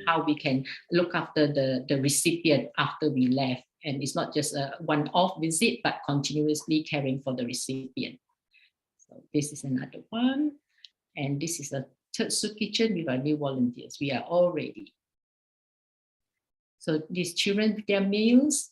how we can look after the recipient after we left. And it's not just a one-off visit, but continuously caring for the recipient. So this is another one, and this is a third soup kitchen with our new volunteers. We are all ready. So these children, their meals,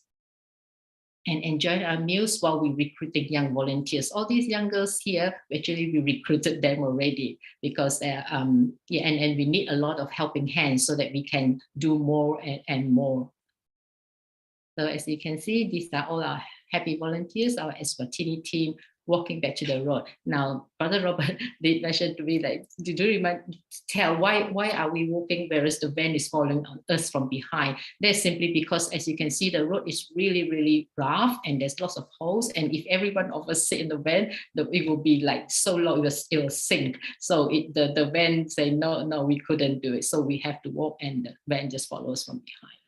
and enjoyed our meals while we recruiting young volunteers. All these young girls here, actually we recruited them already because and we need a lot of helping hands so that we can do more and more. So as you can see, these are all our happy volunteers, our Eswatini team walking back to the road. Now, Brother Robert did mention to me, like, did you tell why are we walking whereas the van is following us from behind? That's simply because, as you can see, the road is really, really rough and there's lots of holes. And if every one of us sit in the van, it will be like so low, it will sink. So the van say, no, we couldn't do it. So we have to walk and the van just follows from behind.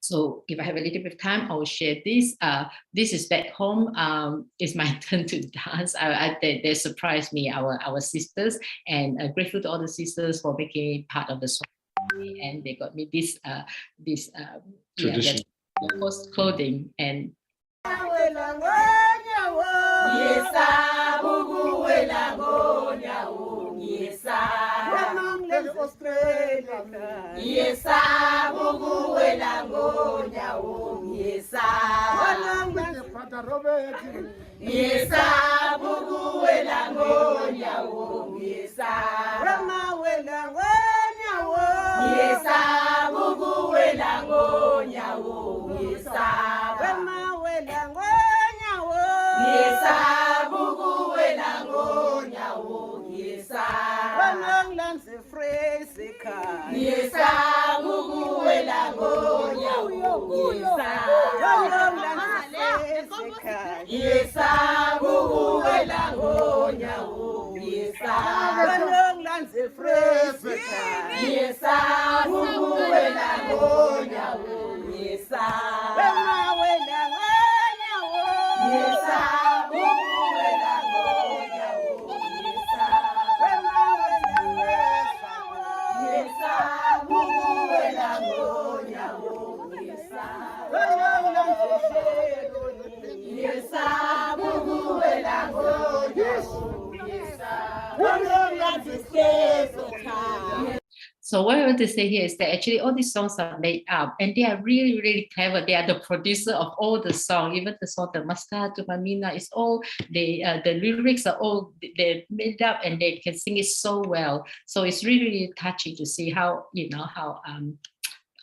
So if I have a little bit of time, I will share this. This is back home. It's my turn to dance. They surprised me, our sisters, and grateful to all the sisters for making part of the song. And they got me this Tradition. clothing and. So what I want to say here is that actually all these songs are made up and they are really, really clever. They are the producer of all the songs, even the song, the Maska to Mamina, is all, the lyrics are all, they're made up and they can sing it so well. So it's really, really touching to see how,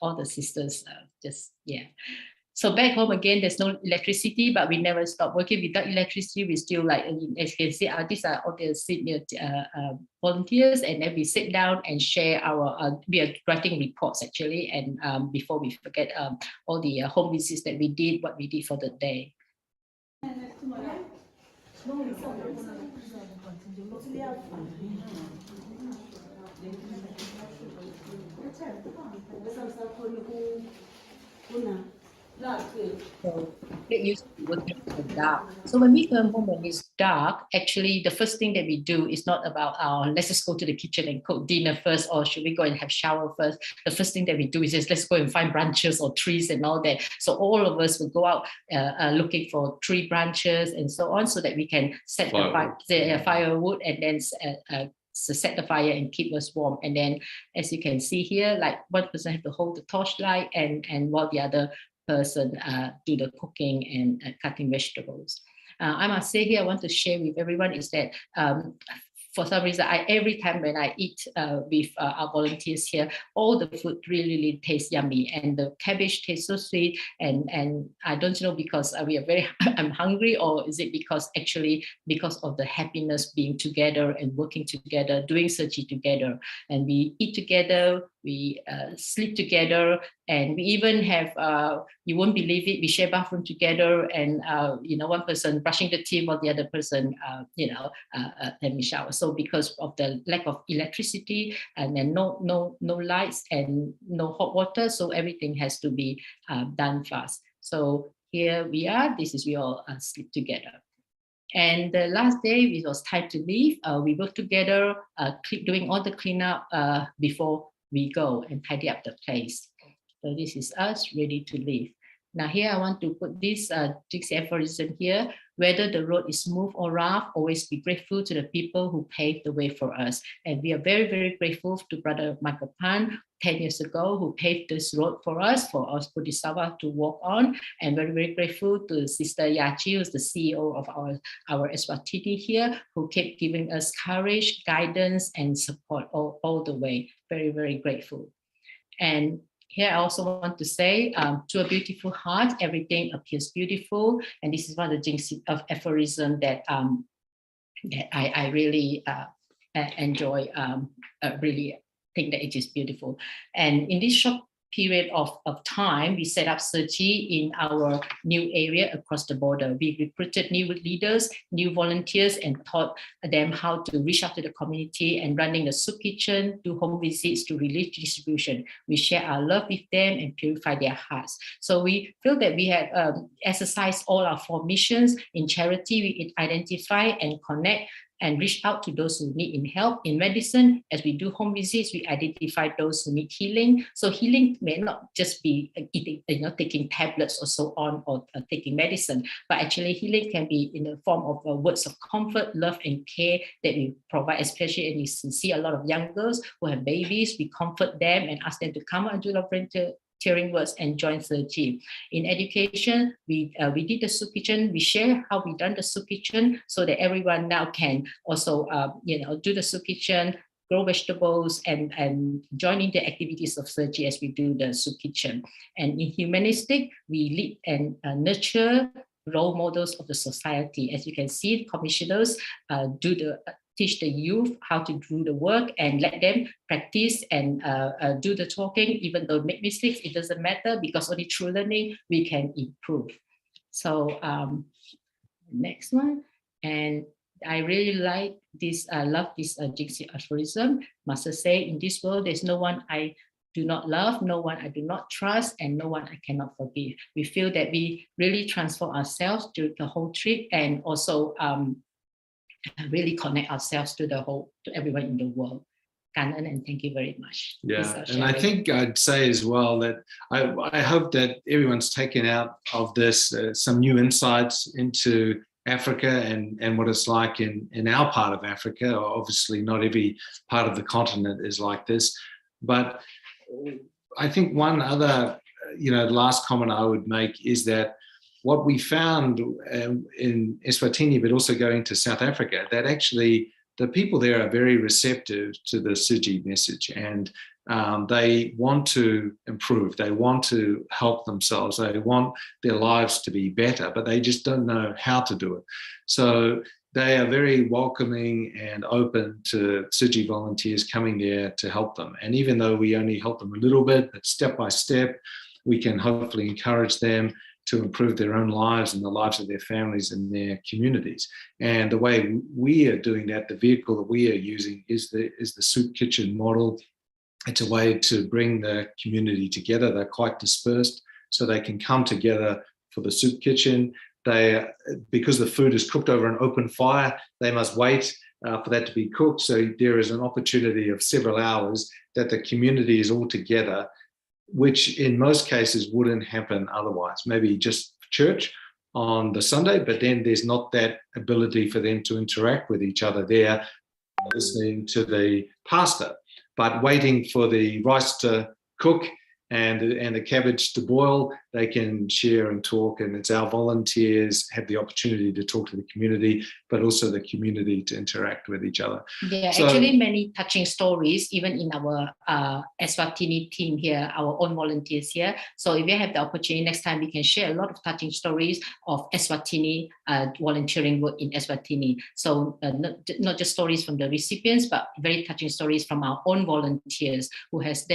all the sisters So back home again, there's no electricity, but we never stop working. Without electricity, we still, like, as you can see, these are all the senior volunteers, and then we sit down and share we are writing reports actually, and before we forget all the home visits that we did, what we did for the day. So it used to be working in the dark. So when we come home when it's dark, actually the first thing that we do is not about let's just go to the kitchen and cook dinner first, or should we go and have shower first. The first thing that we do is just let's go and find branches or trees and all that. So all of us will go out looking for tree branches and so on, so that we can set the firewood and then set the fire and keep us warm. And then, as you can see here, like one person have to hold the torchlight and while the other person do the cooking and cutting vegetables. I must say here, I want to share with everyone is that for some reason, every time when I eat with our volunteers here, all the food really, really tastes yummy, and the cabbage tastes so sweet. And I don't know because we are I'm hungry, or is it because of the happiness being together and working together, doing Tzu Chi together, and we eat together, we sleep together, and we even have, you won't believe it, we share bathroom together, and one person brushing the teeth while the other person, having shower. So because of the lack of electricity and then no lights and no hot water, so everything has to be done fast. So here we are. We all sleep together. And the last day, it was time to leave. We worked together, doing all the cleanup before we go and tidy up the place. So this is us ready to leave. Now here I want to put this Dixie aphorism here: whether the road is smooth or rough, always be grateful to the people who paved the way for us. And we are very, very grateful to Brother Michael Pan 10 years ago, who paved this road for us Bodhisattva to walk on. And very, very grateful to Sister Yachi, who's the CEO of our Eswatini here, who kept giving us courage, guidance, and support all the way. Very, very grateful. And here I also want to say, to a beautiful heart, everything appears beautiful. And this is one of the things of aphorism that I really enjoy, really think that it is beautiful. And in this short period of time, we set up Tzu Chi in our new area across the border. We recruited new leaders, new volunteers, and taught them how to reach out to the community and running the soup kitchen, do home visits, to relief distribution. We share our love with them and purify their hearts. So we feel that we have exercised all our 4 missions. In charity, we identify and connect and reach out to those who need help. In medicine, as we do home visits, we identify those who need healing. So healing may not just be eating, taking tablets or so on, or taking medicine, but actually healing can be in the form of words of comfort, love, and care that we provide, especially, and you see a lot of young girls who have babies. We comfort them and ask them to come and do the volunteering works and join Tzu Chi. In education, we did the soup kitchen. We share how we done the soup kitchen so that everyone now can also do the soup kitchen, grow vegetables, and join in the activities of Tzu Chi as we do the soup kitchen. And in humanistic, we lead and nurture role models of the society. As you can see, commissioners teach the youth how to do the work and let them practice and do the talking. Even though make mistakes, it doesn't matter, because only through learning we can improve. So next one. And I really like this, I love this Jingxi aphorism. Master say, in this world, there's no one I do not love, no one I do not trust, and no one I cannot forgive. We feel that we really transform ourselves during the whole trip, and also really connect ourselves to everyone in the world. Kanan, and thank you very much. Yeah, and I think I'd say as well that I hope that everyone's taken out of this some new insights into Africa and what it's like in our part of Africa. Obviously, not every part of the continent is like this, but I think one other, last comment I would make is that what we found in Eswatini, but also going to South Africa, that actually the people there are very receptive to the Tzu Chi message, and they want to improve. They want to help themselves. They want their lives to be better, but they just don't know how to do it. So they are very welcoming and open to Tzu Chi volunteers coming there to help them. And even though we only help them a little bit, but step by step, we can hopefully encourage them to improve their own lives and the lives of their families and their communities. And the way we are doing that, the vehicle that we are using is the soup kitchen model. It's a way to bring the community together. They're quite dispersed, so they can come together for the soup kitchen. Because the food is cooked over an open fire, they must wait for that to be cooked. So there is an opportunity of several hours that the community is all together, which in most cases wouldn't happen otherwise. Maybe just church on the Sunday, but then there's not that ability for them to interact with each other there, listening to the pastor, but waiting for the rice to cook and the cabbage to boil. They can share and talk, and it's our volunteers have the opportunity to talk to the community, but also the community to interact with each other. Yeah, actually many touching stories, even in our Eswatini team here, our own volunteers here. So if you have the opportunity next time, we can share a lot of touching stories of Eswatini volunteering work in Eswatini. So not just stories from the recipients, but very touching stories from our own volunteers who has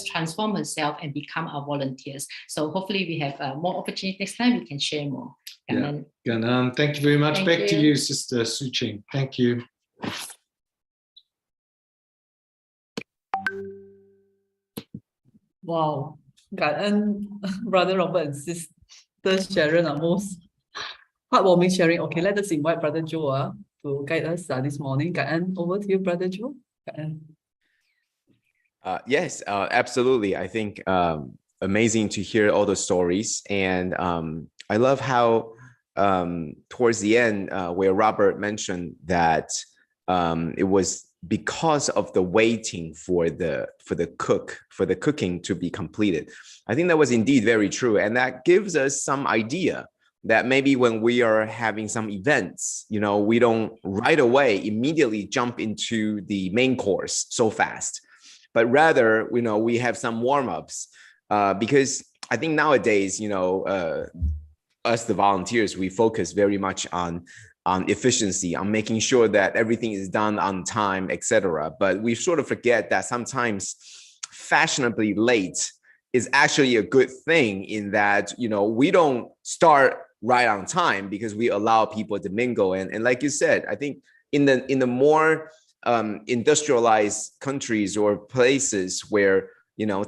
transformed herself and become our volunteers. So hopefully we have more opportunity next time. We can share more. Yeah. Thank you very much. Back to you, Sister Su Ching. Thank you. Wow. And Brother Robert and Sister Sharon are most heartwarming sharing. Okay, let us invite Brother Joe to guide us this morning. And over to you, Brother Joe. Yes, absolutely. I think amazing to hear all the stories. And I love how towards the end, where Robert mentioned that it was because of the waiting for the cooking to be completed. I think that was indeed very true. And that gives us some idea that maybe when we are having some events, we don't right away immediately jump into the main course so fast, but rather, we have some warm-ups, because I think nowadays, us, the volunteers, we focus very much on efficiency, on making sure that everything is done on time, etc. But we sort of forget that sometimes fashionably late is actually a good thing, in that, we don't start right on time because we allow people to mingle. And like you said, I think in the more industrialized countries or places where,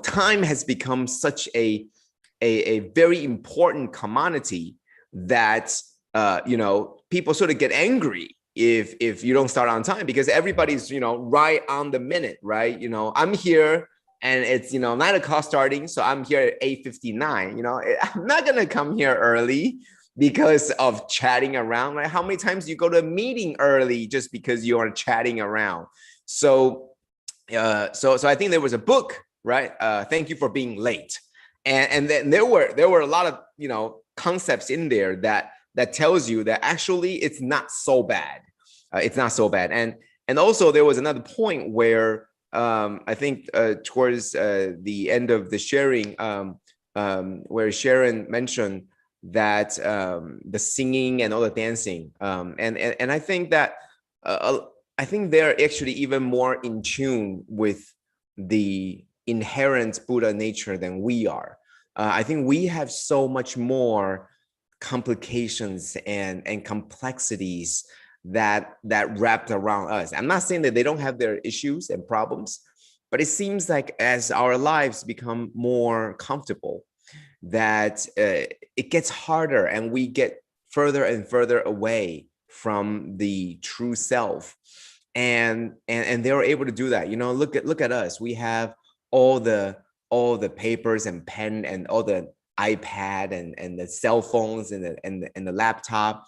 time has become such a very important commodity that, people sort of get angry if you don't start on time, because everybody's, right on the minute, right? I'm here and it's, 9 o'clock starting. So I'm here at 8:59, I'm not going to come here early because of chatting around, right? How many times do you go to a meeting early just because you are chatting around? So I think there was a book, right? Thank You for Being Late. And then there were a lot of, concepts in there that tells you that actually it's not so bad. It's not so bad. And also there was another point where I think towards the end of the sharing, where Sharon mentioned that the singing and all the dancing, and I think that I think they're actually even more in tune with the inherent Buddha nature than we are. I think we have so much more complications and complexities that wrapped around us. I'm not saying that they don't have their issues and problems, but it seems like as our lives become more comfortable, that it gets harder and we get further and further away from the true self. And they were able to do that. Look at us. We have all the papers and pen and all the iPad and the cell phones and the laptop,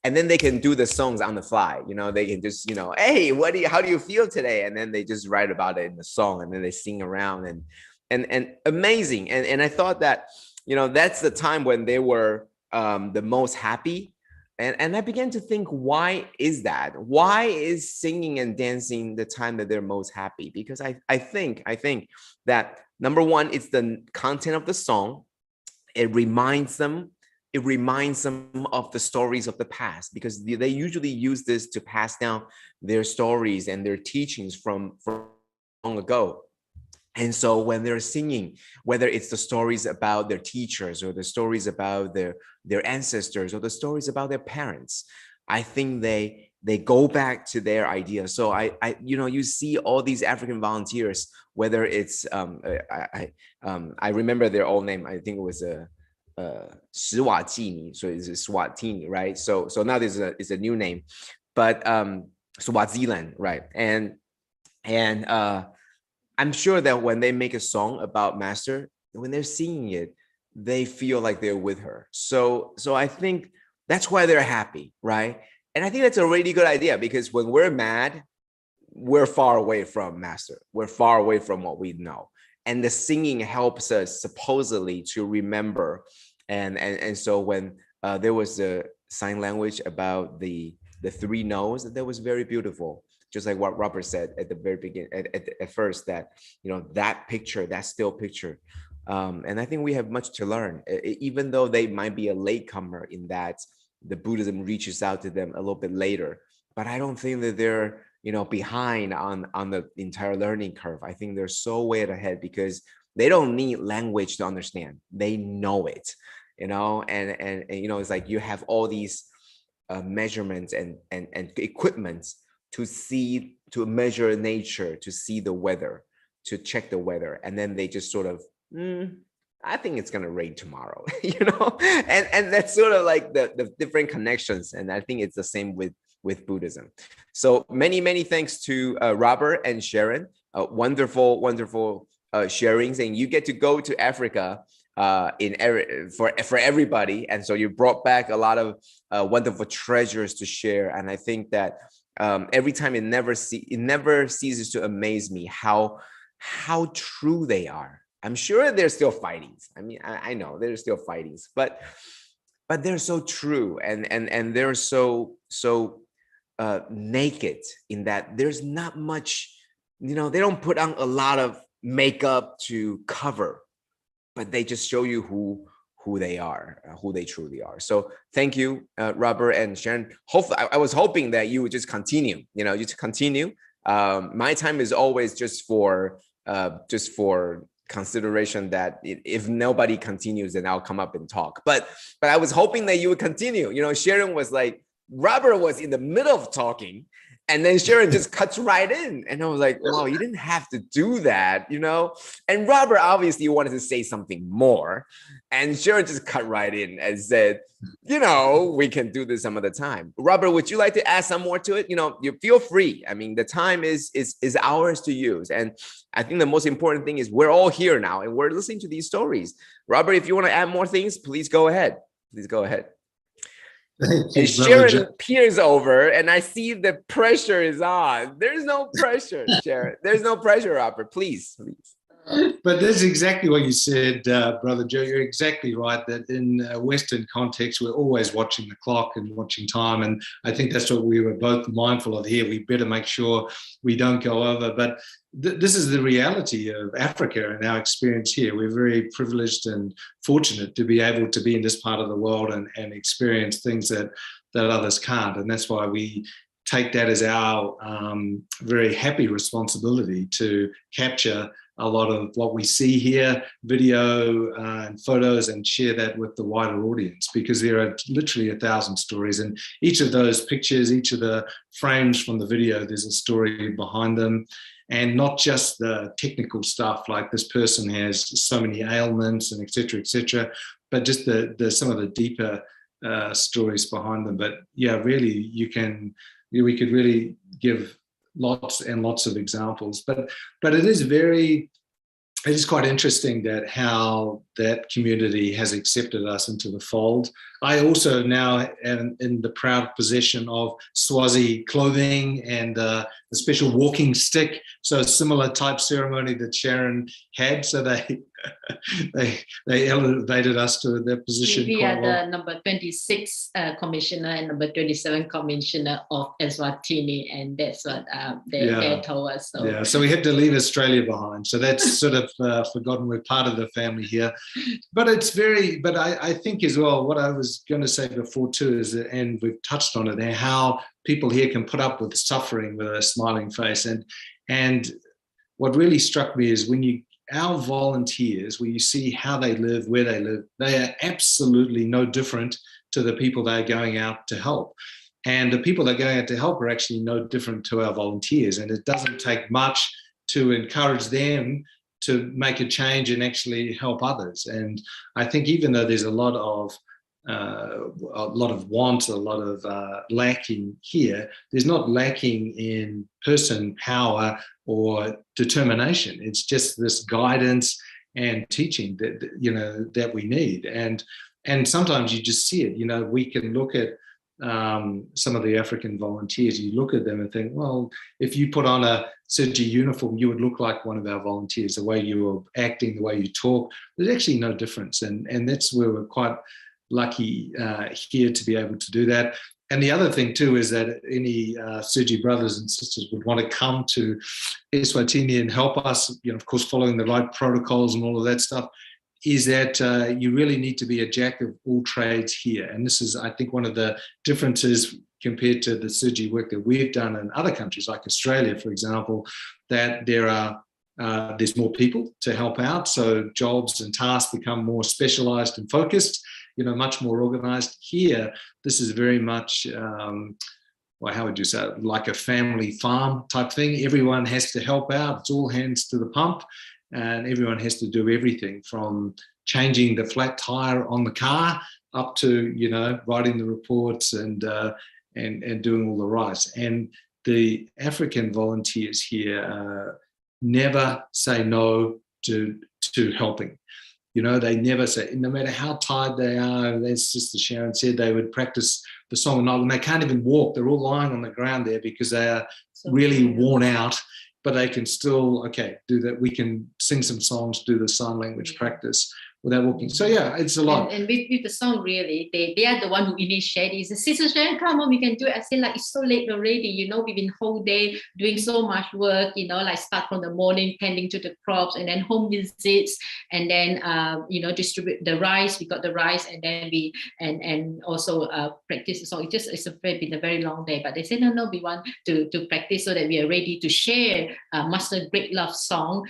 and then they can do the songs on the fly. They can just, hey, how do you feel today? And then they just write about it in the song, and then they sing around and amazing. And I thought that, that's the time when they were the most happy. And I began to think, why is that? Why is singing and dancing the time that they're most happy? Because I think that, number one, it's the content of the song. It reminds them of the stories of the past, because they usually use this to pass down their stories and their teachings from long ago. And so when they're singing, whether it's the stories about their teachers or the stories about their ancestors or the stories about their parents, I think they go back to their ideas. So I you see all these African volunteers, whether it's I remember their old name. I think it was Eswatini. So it's Eswatini, right? So now it's a new name, but Swaziland, right? And I'm sure that when they make a song about Master, when they're singing it, they feel like they're with her. So I think that's why they're happy, right? And I think that's a really good idea, because when we're mad, we're far away from Master. We're far away from what we know. And the singing helps us supposedly to remember. And so when there was a sign language about the 3 no's, that was very beautiful. Just like what Robert said at the very beginning, at first, that, that picture, that still picture. And I think we have much to learn, even though they might be a latecomer in that the Buddhism reaches out to them a little bit later. But I don't think that they're, behind on the entire learning curve. I think they're so way ahead, because they don't need language to understand. They know it, and it's like you have all these measurements and equipments to measure nature, to see the weather, to check the weather, and then they just sort of, I think it's gonna rain tomorrow, and that's sort of like the different connections. And I think it's the same with Buddhism. So many thanks to Robert and Sharon. Wonderful sharings, and you get to go to Africa for everybody, and so you brought back a lot of wonderful treasures to share. And I think that every time it never ceases to amaze me how true they are. I'm sure there's still fightings. I mean, I know there's still fightings, but they're so true, and they're so naked in that there's not much, they don't put on a lot of makeup to cover, but they just show you who they are, who they truly are. So thank you, Robert and Sharon. Hopefully, I was hoping that you would just continue, my time is always just for consideration that if nobody continues, then I'll come up and talk. But I was hoping that you would continue. Sharon was like, Robert was in the middle of talking, and then Sharon just cuts right in. And I was like, wow, you didn't have to do that, And Robert obviously wanted to say something more. And Sharon just cut right in and said, we can do this some other time. Robert, would you like to add some more to it? You feel free. I mean, the time is ours to use. And I think the most important thing is we're all here now and we're listening to these stories. Robert, if you want to add more things, please go ahead. Please go ahead. And Sharon peers over, and I see the pressure is on. There's no pressure, Sharon. There's no pressure, Robert. Please. But that's exactly what you said, Brother Joe. You're exactly right that in a Western context, we're always watching the clock and watching time. And I think that's what we were both mindful of here. We better make sure we don't go over. But this is the reality of Africa and our experience here. We're very privileged and fortunate to be able to be in this part of the world and experience things that others can't. And that's why we take that as our very happy responsibility to capture a lot of what we see here, video and photos, and share that with the wider audience, because there are literally 1,000 stories. And each of those pictures, each of the frames from the video, there's a story behind them. And not just the technical stuff, like this person has so many ailments and et cetera, but just some of the deeper stories behind them. But yeah, really, we could really give lots and lots of examples, but it is quite interesting that how that community has accepted us into the fold. I also now am in the proud possession of Swazi clothing and a special walking stick. So a similar type ceremony that Sharon had. So they elevated us to their position. We are the number 26 commissioner and number 27 commissioner of Eswatini, and that's what they told us. So. Yeah, so we had to leave Australia behind. So that's sort of forgotten. We're part of the family here. But I think as well, what I was going to say before too is that, and we've touched on it, how people here can put up with suffering with a smiling face. And what really struck me is our volunteers, when you see how they live, where they live, they are absolutely no different to the people they're going out to help. And the people that are going out to help are actually no different to our volunteers. And it doesn't take much to encourage them to make a change and actually help others. And I think even though there's a lot of want, a lot of lacking here, there's not lacking in person power or determination. It's just this guidance and teaching that we need. And sometimes you just see it. We can look at some of the African volunteers, you look at them and think, well, if you put on a Tzu Chi uniform, you would look like one of our volunteers. The way you are acting, the way you talk, there's actually no difference. And that's where we're quite lucky here to be able to do that. And the other thing too is that any Tzu Chi brothers and sisters would want to come to Eswatini and help us, of course, following the right protocols and all of that stuff, is that you really need to be a jack of all trades here. And this is, I think, one of the differences compared to the Tzu Chi work that we've done in other countries, like Australia, for example, that there's more people to help out. So jobs and tasks become more specialized and focused, much more organized. Here, this is very much, how would you say it? Like a family farm type thing. Everyone has to help out. It's all hands to the pump. And everyone has to do everything from changing the flat tire on the car up to, writing the reports and doing all the rights. And the African volunteers here never say no to helping. You know, they never say, no matter how tired they are, as Sister Sharon said, they would practice the song at night when they can't even walk. They're all lying on the ground there because they are really worn out, but they can still, do that. We can sing some songs, do the sign language practice without walking. So yeah, it's a lot. And with the song, really, they are the one who initiated. He said, Sister Sharon, come on, we can do it. I said, like, it's so late already, you know, we've been whole day doing so much work, you know, like start from the morning, tending to the crops, and then home visits, and then, you know, distribute the rice. We got the rice, and then we, and also practice the song. Been a very long day, but they said, no, we want to practice so that we are ready to share Master Great Love song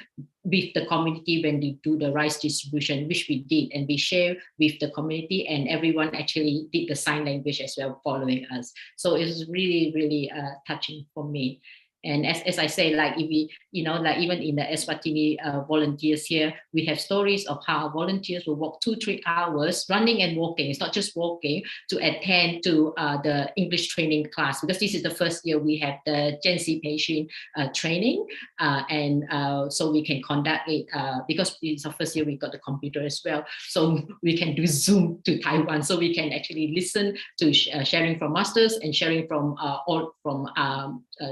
with the community when we do the rice distribution, which we did, and we share with the community, and everyone actually did the sign language as well, following us. So it was really, really touching for me. And as I say, like if we, you know, like even in the Eswatini volunteers here, we have stories of how volunteers will walk 2-3 hours running and walking. It's not just walking to attend to the English training class, because this is the first year we have the Gen Z patient training. So we can conduct it because it's the first year we got the computer as well. So we can do Zoom to Taiwan. So we can actually listen to sharing from masters and sharing from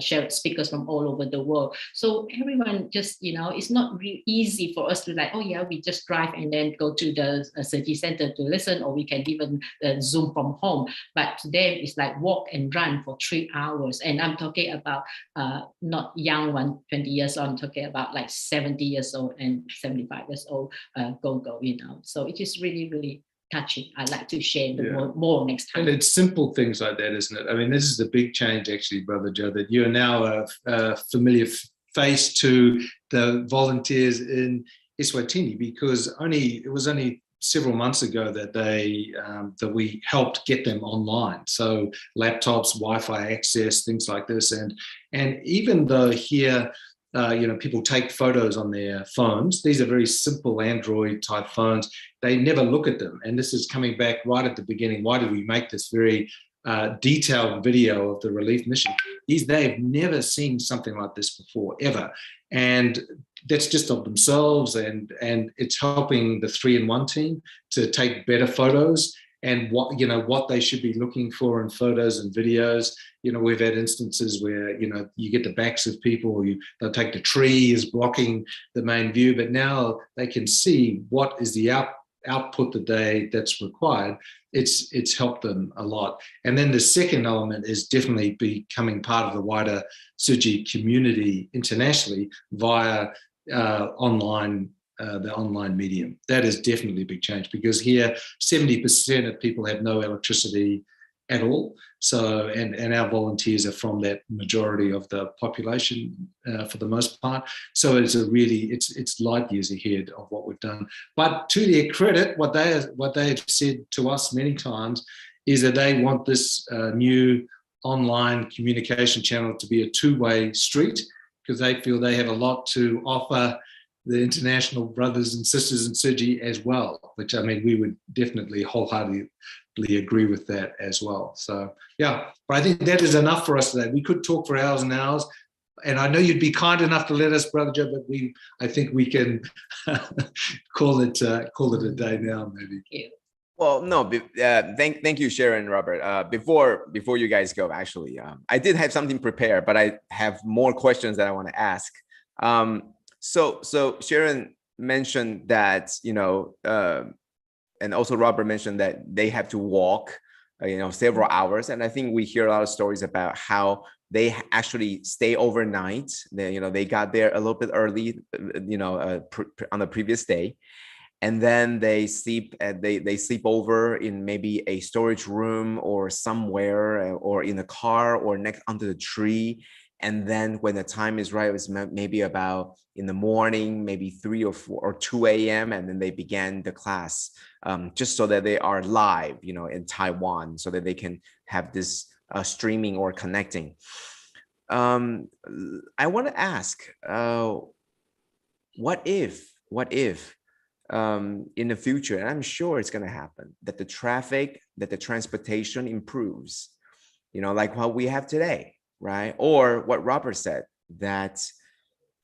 shared speakers from all over the world. So everyone just, you know, it's not really easy for us to like, oh yeah, we just drive and then go to the Tzu Chi center to listen, or we can even Zoom from home. But today it's like walk and run for 3 hours. And I'm talking about not young one, 20 years old, I'm talking about like 70 years old and 75 years old, go, you know. So it is really, really touching. I'd like to share more next time. And it's simple things like that, isn't it? I mean, this is the big change, actually, Brother Joe, that you are now a familiar face to the volunteers in Eswatini, because it was only several months ago that that we helped get them online. So laptops, Wi-Fi access, things like this, and even though here, you know, people take photos on their phones. These are very simple Android type phones. They never look at them. And this is coming back right at the beginning. Why did we make this very detailed video of the relief mission? They've never seen something like this before, ever. And that's just of themselves. And it's helping the 3-in-1 team to take better photos and what they should be looking for in photos and videos. You know, we've had instances where, you know, you get the backs of people, or they'll take the tree is blocking the main view, but now they can see what is the output that's required. It's helped them a lot. And then the second element is definitely becoming part of the wider Tzu Chi community internationally via online. The online medium. That is definitely a big change, because here 70% of people have no electricity at all. So, and our volunteers are from that majority of the population for the most part. So it's light years ahead of what we've done. But to their credit, what they have said to us many times is that they want this new online communication channel to be a two-way street, because they feel they have a lot to offer the international brothers and sisters in Tzu Chi as well, which, I mean, we would definitely wholeheartedly agree with that as well. So yeah, but I think that is enough for us today. We could talk for hours and hours, and I know you'd be kind enough to let us, Brother Joe, but I think we can call it a day now, maybe. Yeah. Well, no, thank you, Sharon, Robert. Before you guys go, actually, I did have something prepared, but I have more questions that I want to ask. So Sharon mentioned that, you know, and also Robert mentioned that they have to walk, you know, several hours. And I think we hear a lot of stories about how they actually stay overnight. They got there a little bit early, you know, on the previous day. And then they sleep over in maybe a storage room or somewhere, or in a car, or next under the tree. And then when the time is right, it was maybe about in the morning, maybe 3 or 4 or 2 a.m. And then they began the class, just so that they are live, you know, in Taiwan, so that they can have this streaming or connecting. I want to ask, what if in the future, and I'm sure it's going to happen, that the transportation improves, you know, like what we have today, right? Or what Robert said, that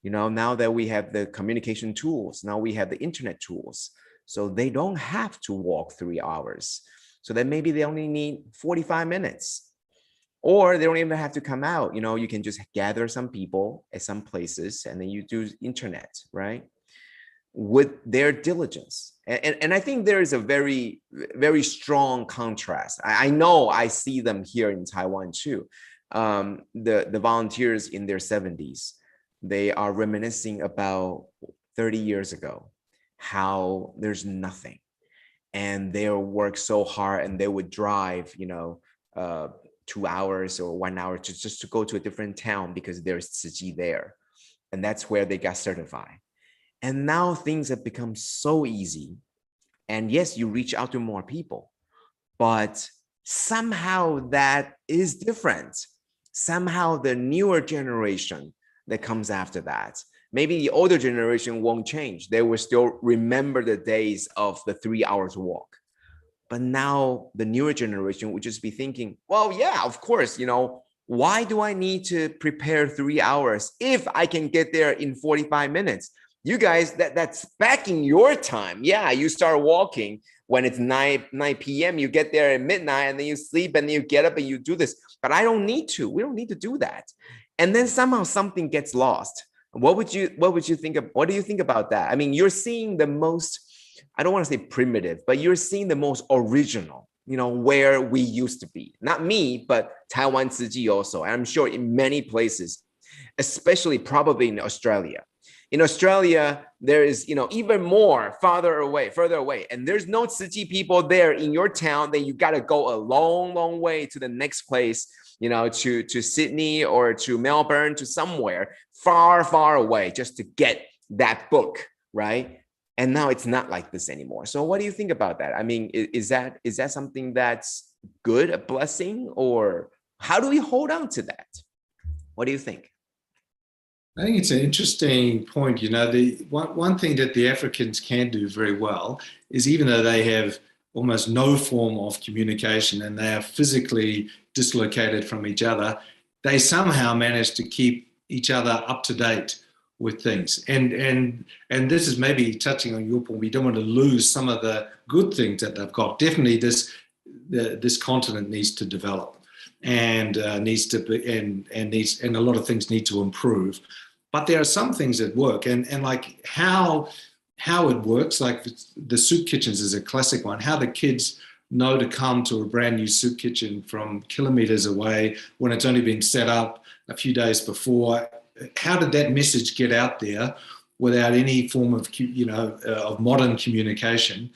Now that we have the communication tools, now we have the internet tools. So they don't have to walk 3 hours. So then maybe they only need 45 minutes. Or they don't even have to come out. You can just gather some people at some places and then you do internet, right? With their diligence. And I think there is a very, very strong contrast. I know I see them here in Taiwan too. The volunteers in their 70s, they are reminiscing about 30 years ago, how there's nothing. And they work so hard and they would drive, 2 hours or 1 hour just to go to a different town because there's Tzu Chi there. And that's where they got certified. And now things have become so easy. And yes, you reach out to more people, but somehow that is different. Somehow the newer generation that comes after that, maybe the older generation won't change. They will still remember the days of the 3 hours walk. But now the newer generation would just be thinking, well, yeah, of course, why do I need to prepare 3 hours if I can get there in 45 minutes? You guys, that's back in your time. Yeah, you start walking when it's 9 p.m. You get there at midnight and then you sleep and then you get up and you do this. But I don't need to. We don't need to do that. And then somehow something gets lost. What would you think of? What do you think about that? I mean, you're seeing the most, I don't want to say primitive, but you're seeing the most original, where we used to be. Not me, but Taiwan Tzu Chi also. And I'm sure in many places, especially probably in Australia. In Australia, there is, even more further away. And there's no Tzu Chi people there in your town. Then you got to go a long, long way to the next place, to Sydney or to Melbourne, to somewhere far, far away just to get that book, right? And now it's not like this anymore. So what do you think about that? I mean, is that something that's good, a blessing, or how do we hold on to that? What do you think? I think it's an interesting point. The one thing that the Africans can do very well is, even though they have almost no form of communication and they are physically dislocated from each other, they somehow manage to keep each other up to date with things. And this is maybe touching on your point. We don't want to lose some of the good things that they've got. Definitely this continent needs to develop and needs to be, and a lot of things need to improve. But there are some things that work, and like how it works, like the soup kitchens is a classic one. How the kids know to come to a brand new soup kitchen from kilometers away when it's only been set up a few days before. How did that message get out there without any form of, of modern communication?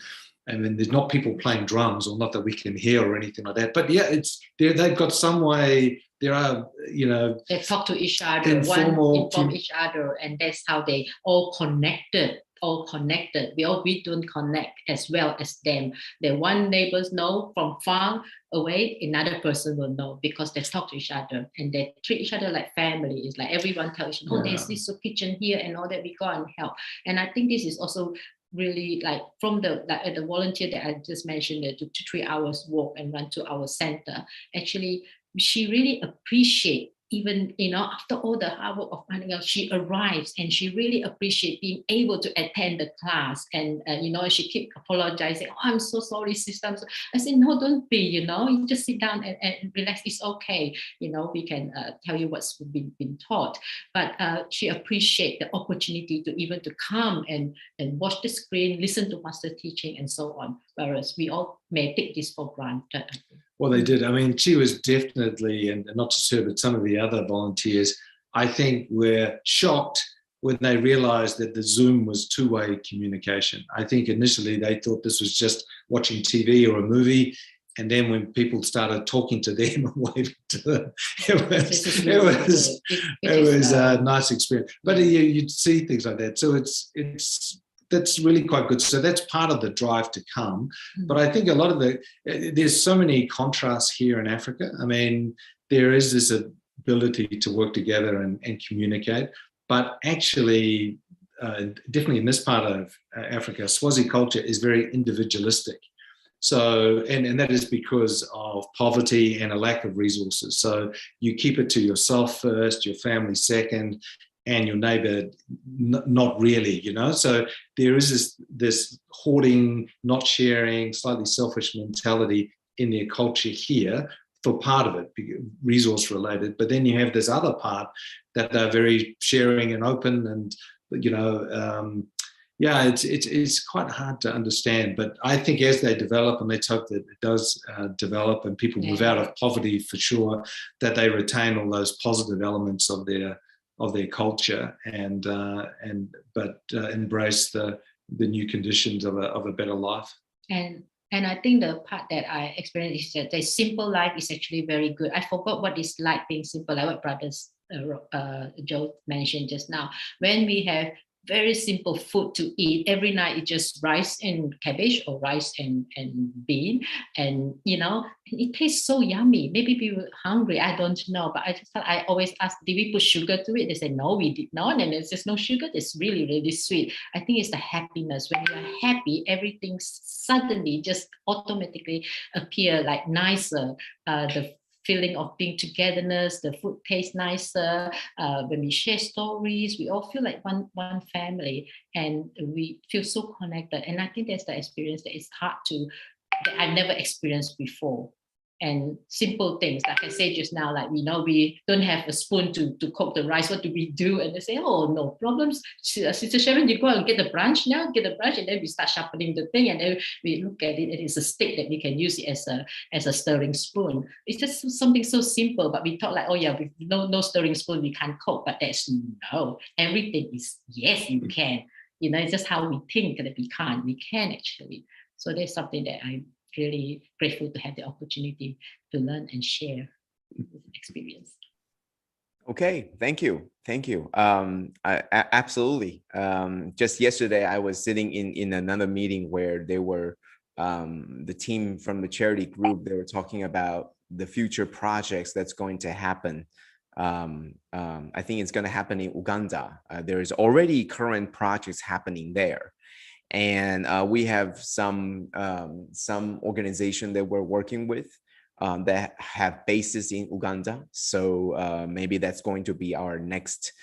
I mean, there's not people playing drums, or not that we can hear or anything like that. But yeah, they've got some way. There are, they talk to each other, inform each other, and that's how they all connected. We don't connect as well as them. The one neighbors know from far away, another person will know, because they talk to each other and they treat each other like family. It's like everyone tells you, there's this soup kitchen here and all that, we go and help. And I think this is also really like from the volunteer that I just mentioned, the 2 to 3 hours walk and run to our center. Actually, she really appreciates, even after all the hard work of finding out, she arrives and she really appreciates being able to attend the class. And she keep apologizing. I'm so sorry, sister. I said, no, don't be. You just sit down and relax. It's okay. We can tell you what's been taught. But she appreciates the opportunity to come and watch the screen, listen to master teaching, and so on. Whereas we all may take this for granted. Well, they did. I mean, she was definitely, and not just her, but some of the other volunteers, I think, were shocked when they realized that the Zoom was two-way communication. I think initially they thought this was just watching TV or a movie. And then when people started talking to them and waving to them, it was a nice experience. But you'd see things like that. So that's really quite good. So that's part of the drive to come. But I think a lot of there's so many contrasts here in Africa. I mean, there is this ability to work together and communicate, but actually, definitely in this part of Africa, Swazi culture is very individualistic. So, and that is because of poverty and a lack of resources. So you keep it to yourself first, your family second, and your neighbor not really, so there is this hoarding, not sharing, slightly selfish mentality in their culture here for part of it, resource related. But then you have this other part that they're very sharing and open, and it's quite hard to understand. But I think as they develop, and let's hope that it does develop, and people move out of poverty for sure, that they retain all those positive elements of their culture, and embrace the new conditions of a better life. And I think the part that I experienced is that the simple life is actually very good. I forgot what it's like being simple, like what brothers Joe mentioned just now. When we have very simple food to eat every night, it's just rice and cabbage or rice and bean, and it tastes so yummy. Maybe we were hungry, I don't know, but I always ask, did we put sugar to it? They say no, we did not, and there's just no sugar. It's really, really sweet. I think it's the happiness. When you're happy, everything suddenly just automatically appear like nicer. The feeling of being togetherness, the food tastes nicer. When we share stories, we all feel like one family, and we feel so connected. And I think that's the experience that is hard that I've never experienced before. And simple things, like I said just now, like we don't have a spoon to cook the rice. What do we do? And they say, oh, no problems. Sister Sharon, you go and get the branch now, and then we start sharpening the thing, and then we look at it, and it's a stick that we can use it as a stirring spoon. It's just something so simple, but we thought like, oh yeah, with no stirring spoon, we can't cook. But that's no, everything is yes, you can. It's just how we think that we can't. We can actually. So there's something that I'm really grateful to have the opportunity to learn and share this experience. Okay, thank you. Absolutely. Just yesterday, I was sitting in another meeting where they were the team from the charity group. They were talking about the future projects that's going to happen. I think it's going to happen in Uganda. There is already current projects happening there. And we have some organization that we're working with that have bases in Uganda. So maybe that's going to be our next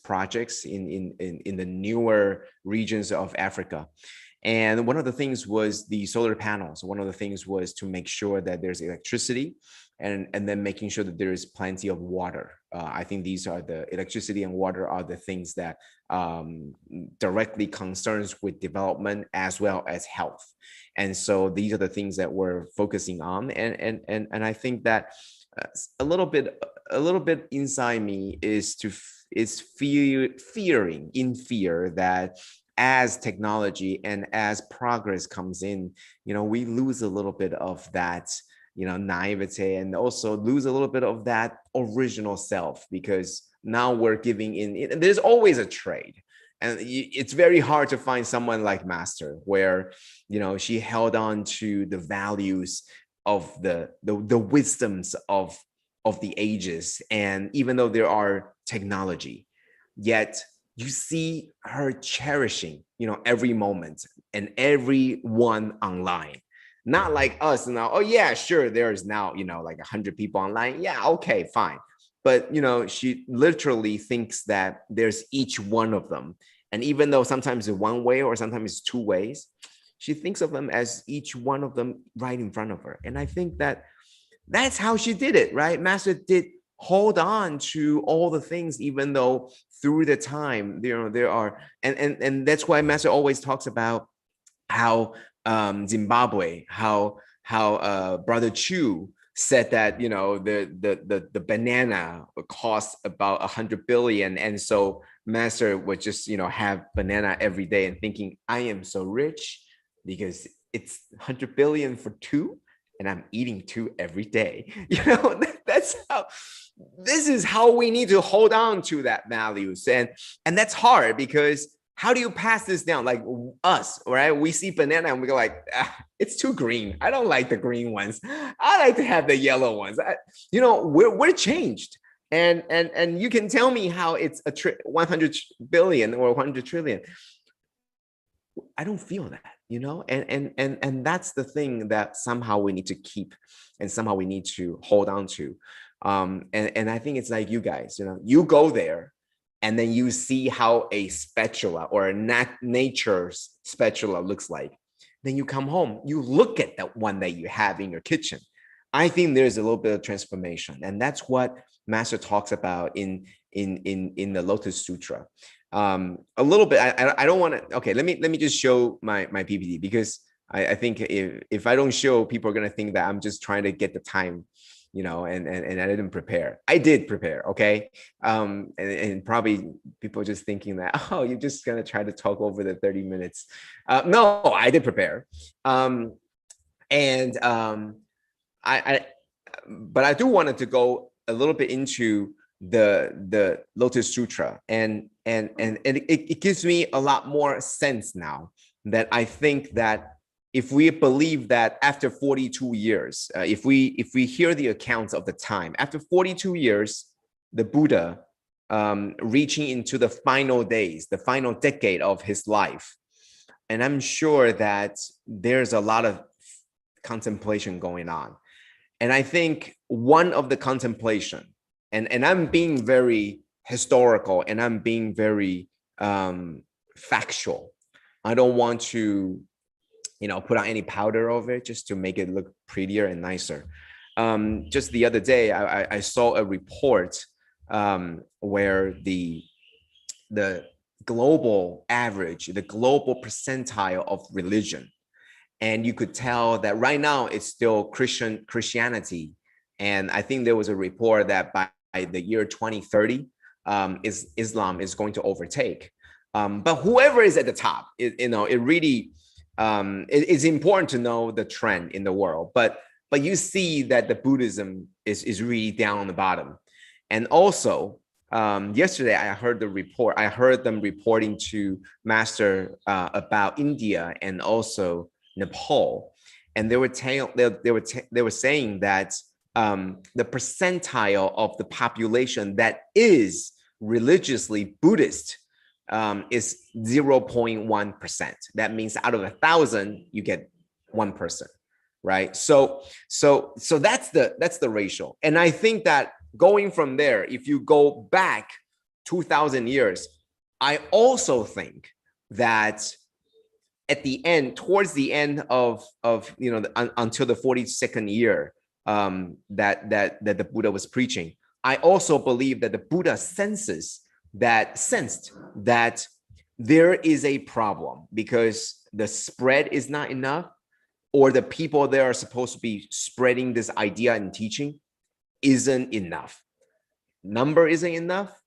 projects in the newer regions of Africa. And one of the things was the solar panels. One of the things was to make sure that there's electricity, and then making sure that there is plenty of water. I think these are the electricity and water are the things that directly concerns with development as well as health. And so these are the things that we're focusing on. And I think that a little bit inside me is fear that as technology and as progress comes in, we lose a little bit of that, naivete, and also lose a little bit of that original self, because now we're giving in. There's always a trade, and it's very hard to find someone like Master, where she held on to the values of the wisdoms of the ages, and even though there are technology, yet you see her cherishing, every moment and everyone online. Not like us now. Oh yeah, sure. There's now, like 100 people online. Yeah, okay, fine. But she literally thinks that there's each one of them, and even though sometimes it's one way or sometimes it's two ways, she thinks of them as each one of them right in front of her. And I think that that's how she did it, right? Master did hold on to all the things, even though through the time, there are, and that's why Master always talks about how Zimbabwe, how Brother Chu said that the banana costs about 100 billion, and so Master would just have banana every day and thinking, I am so rich because it's 100 billion for two, and I'm eating two every day. That's how. This is how we need to hold on to that values, and that's hard, because how do you pass this down? Like us, right? We see banana and we go like, it's too green. I don't like the green ones. I like to have the yellow ones. We're changed. And you can tell me how it's 100 billion or 100 trillion. I don't feel that, and that's the thing that somehow we need to keep, and somehow we need to hold on to. And I think it's like you guys, you go there and then you see how a spatula or a nature's spatula looks like. Then you come home, you look at that one that you have in your kitchen. I think there's a little bit of transformation, and that's what Master talks about in the Lotus Sutra. A little bit. I don't want to. Okay, let me just show my PPT, because I think if I don't show, people are gonna think that I'm just trying to get the time, and I didn't prepare. I did prepare, okay? And probably people just thinking that, oh, you're just gonna try to talk over the 30 minutes. No, I did prepare. But I do wanted to go a little bit into the Lotus Sutra, and it gives me a lot more sense now, that I think that if we believe that after 42 years, if we hear the accounts of the time, after 42 years, the Buddha reaching into the final days, the final decade of his life, and I'm sure that there's a lot of contemplation going on. And I think one of the contemplation, and I'm being very historical, and I'm being very factual. I don't want to put on any powder over it just to make it look prettier and nicer. Just the other day, I saw a report where the global average, the global percentile of religion, and you could tell that right now it's still Christianity. And I think there was a report that by the year 2030, Islam is going to overtake. But whoever is at the top, it really, it's important to know the trend in the world. But you see that the Buddhism is really down on the bottom. And also, yesterday I heard them reporting to Master about India and also Nepal, and they were saying that the percentile of the population that is religiously Buddhist is 0.1%. That means out of 1,000, you get one person, right? So that's the ratio. And I think that going from there, if you go back 2,000 years, I also think that at the end, towards the end of until the 42nd year that the Buddha was preaching, I also believe that the Buddha sensed that there is a problem, because the spread is not enough, or the people that are supposed to be spreading this idea and teaching isn't enough. Number isn't enough,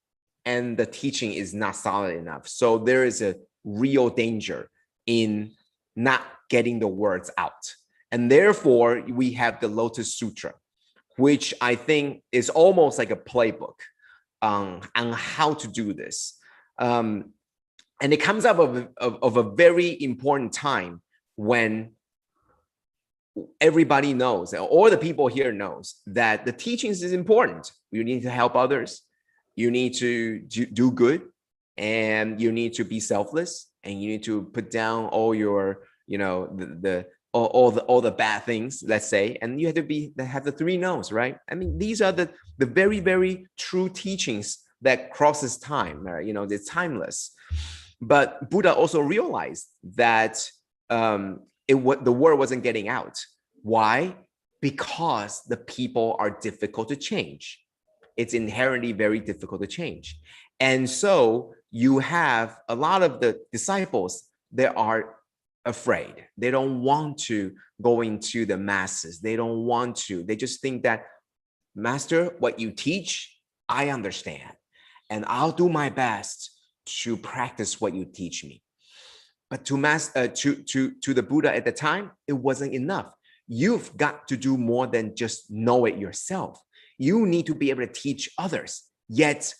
and the teaching is not solid enough. So there is a real danger in not getting the words out. And therefore, we have the Lotus Sutra, which I think is almost like a playbook on how to do this. And it comes up of a very important time when everybody knows, all the people here knows, that the teachings is important. You need to help others. You need to do good, and you need to be selfless, and you need to put down all your, all the bad things, let's say, and you have to have the three no's, right? I mean, these are the very, very true teachings that crosses time, right? They're timeless. But Buddha also realized that the word wasn't getting out. Why? Because the people are difficult to change. It's inherently very difficult to change. And so you have a lot of the disciples that are afraid. They don't want to go into the masses. They don't want to. They just think that, Master, what you teach, I understand. And I'll do my best to practice what you teach me. But to the Buddha at the time, it wasn't enough. You've got to do more than just know it yourself. You need to be able to teach others. Yet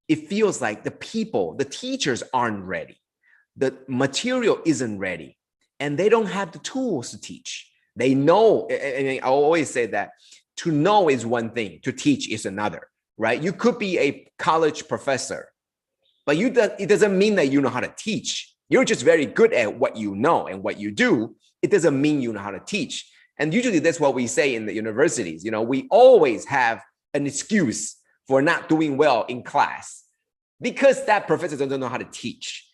it feels like the teachers aren't ready. The material isn't ready, and they don't have the tools to teach. They know, I always say that to know is one thing, to teach is another, right? You could be a college professor, but it doesn't mean that you know how to teach. You're just very good at what you know and what you do. It doesn't mean you know how to teach. And usually that's what we say in the universities. We always have an excuse for not doing well in class because that professor doesn't know how to teach.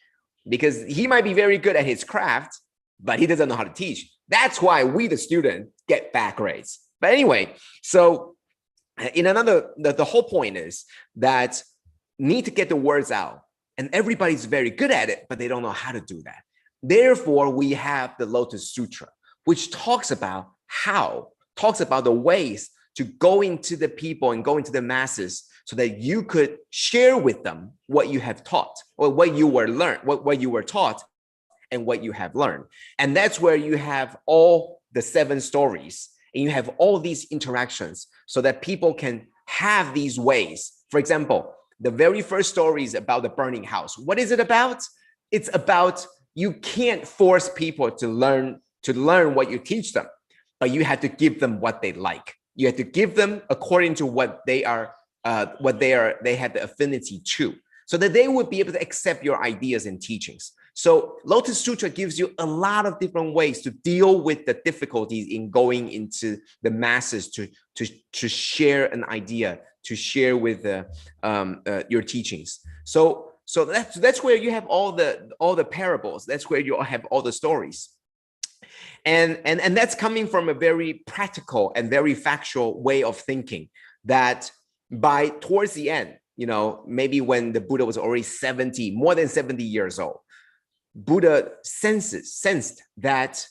Because he might be very good at his craft, but he doesn't know how to teach. That's why we, the student, get bad grades. But anyway, so the whole point is that need to get the words out. And everybody's very good at it, but they don't know how to do that. Therefore, we have the Lotus Sutra, which talks about the ways to go into the people and go into the masses so that you could share with them what you have taught or what you were taught and what you have learned. And that's where you have all the 7 stories and you have all these interactions so that people can have these ways. For example, the very first story is about the burning house. What is it about? It's about you can't force people to learn what you teach them, but you have to give them what they like. You have to give them according to what they have the affinity to, so that they would be able to accept your ideas and teachings. So Lotus Sutra gives you a lot of different ways to deal with the difficulties in going into the masses to share an idea, to share with your teachings. So that's where you have all the parables. That's where you have all the stories. And that's coming from a very practical and very factual way of thinking that towards the end, maybe when the Buddha was already more than 70 years old, Buddha sensed that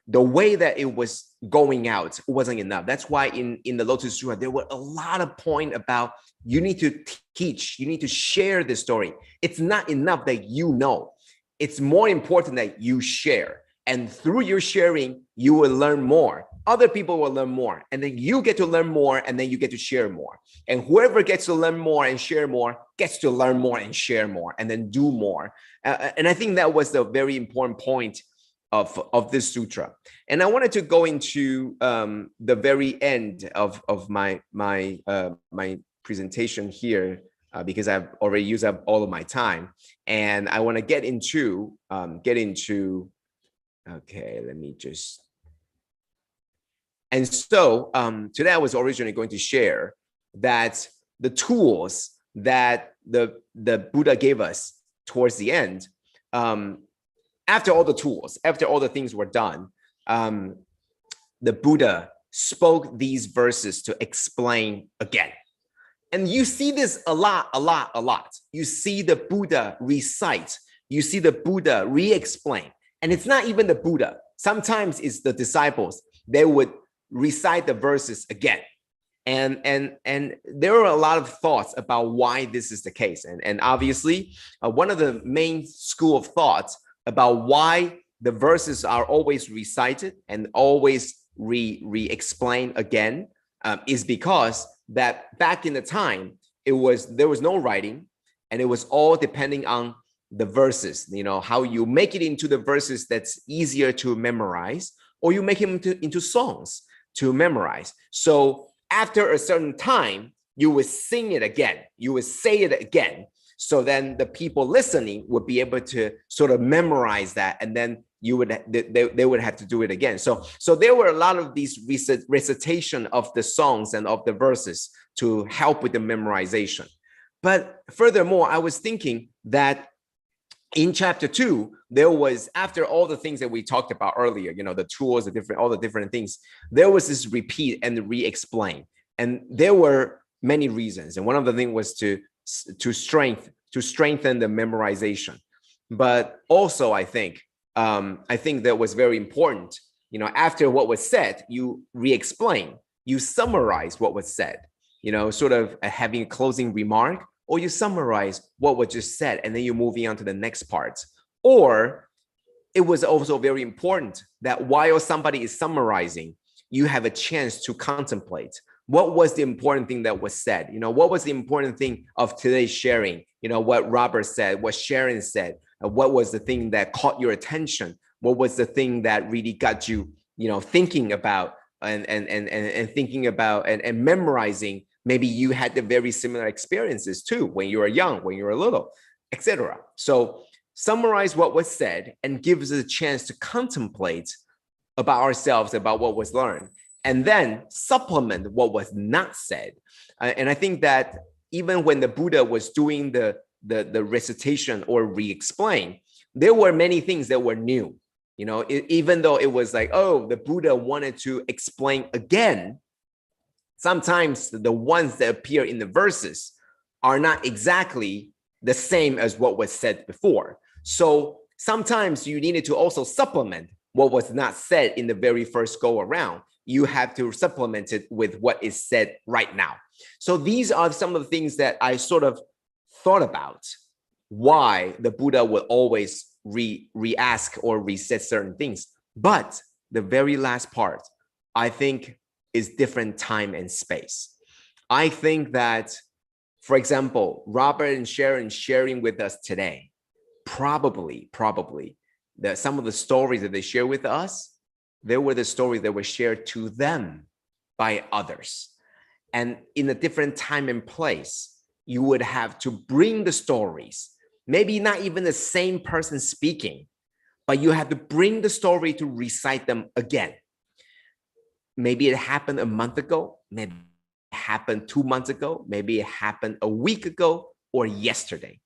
the way that it was going out wasn't enough. That's why in the Lotus Sutra, there were a lot of points about you need to teach, you need to share the story. It's not enough that you know. It's more important that you share. And through your sharing, you will learn more. Other people will learn more. And then you get to learn more, and then you get to share more. And whoever gets to learn more and share more gets to learn more and share more, and then do more. And I think that was the very important point of this sutra. And I wanted to go into the very end of my presentation here because I've already used up all of my time. And I want to get into okay, let me just. And so today I was originally going to share that the tools that the Buddha gave us towards the end, after all the things were done, the Buddha spoke these verses to explain again. And you see this a lot. You see the Buddha recite, you see the Buddha re-explain. And it's not even the Buddha. Sometimes it's the disciples. They would recite the verses again. And there are a lot of thoughts about why this is the case. And obviously, one of the main school of thoughts about why the verses are always recited and always re-explained again is because that back in the time, there was no writing, and it was all depending on the verses, how you make it into the verses that's easier to memorize, or you make them into songs to memorize. So after a certain time, you would sing it again, you would say it again. So then the people listening would be able to sort of memorize that, and then they would have to do it again. So there were a lot of these recitation of the songs and of the verses to help with the memorization. But furthermore, I was thinking that in chapter 2, there was, after all the things that we talked about earlier, the tools, all the different things, there was this repeat and re-explain. And there were many reasons. And one of the things was to strengthen the memorization. But also, I think that was very important. After what was said, you re-explain, you summarize what was said, sort of having a closing remark, or you summarize what was just said, and then you're moving on to the next part. Or it was also very important that while somebody is summarizing, you have a chance to contemplate what was the important thing that was said. What was the important thing of today's sharing? What Robert said, what Sharon said, what was the thing that caught your attention? What was the thing that really got you, thinking about and thinking about and memorizing? Maybe you had the very similar experiences too when you were young, when you were little, etc. So summarize what was said and gives us a chance to contemplate about ourselves, about what was learned. and then supplement what was not said. And I think that even when the Buddha was doing the recitation or re-explain, there were many things that were new. You know, even though it was like, oh, the Buddha wanted to explain again, sometimes the ones that appear in the verses are not exactly the same as what was said before. So sometimes you needed to also supplement what was not said in the very first go around. You have to supplement it with what is said right now. So these are some of the things that I sort of thought about why the Buddha would always re-ask or reset certain things. But the very last part, I think, is different time and space. I think that, for example, Robert and Sharon sharing with us today, probably that some of the stories that they share with us, they were the stories that were shared to them by others. And in a different time and place, you would have to bring the stories, maybe not even the same person speaking, but you have to bring the story to recite them again. Maybe it happened a month ago, maybe it happened 2 months ago, maybe it happened a week ago or yesterday.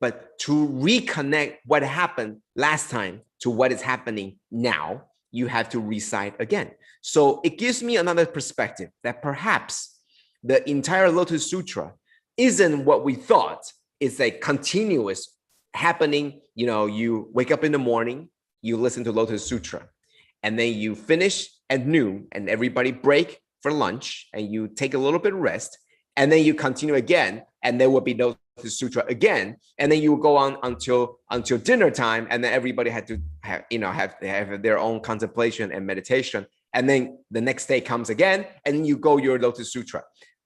But to reconnect what happened last time to what is happening now, you have to recite again. So it gives me another perspective that perhaps the entire Lotus Sutra isn't what we thought. It's a continuous happening. You know, you wake up in the morning, you listen to Lotus Sutra, and then you finish at noon and everybody break for lunch and you take a little bit of rest, and then you continue again, and there will be Lotus Sutra again, and then you will go on until dinner time, and then everybody had to have their own contemplation and meditation, and then the next day comes again, and you go your Lotus Sutra.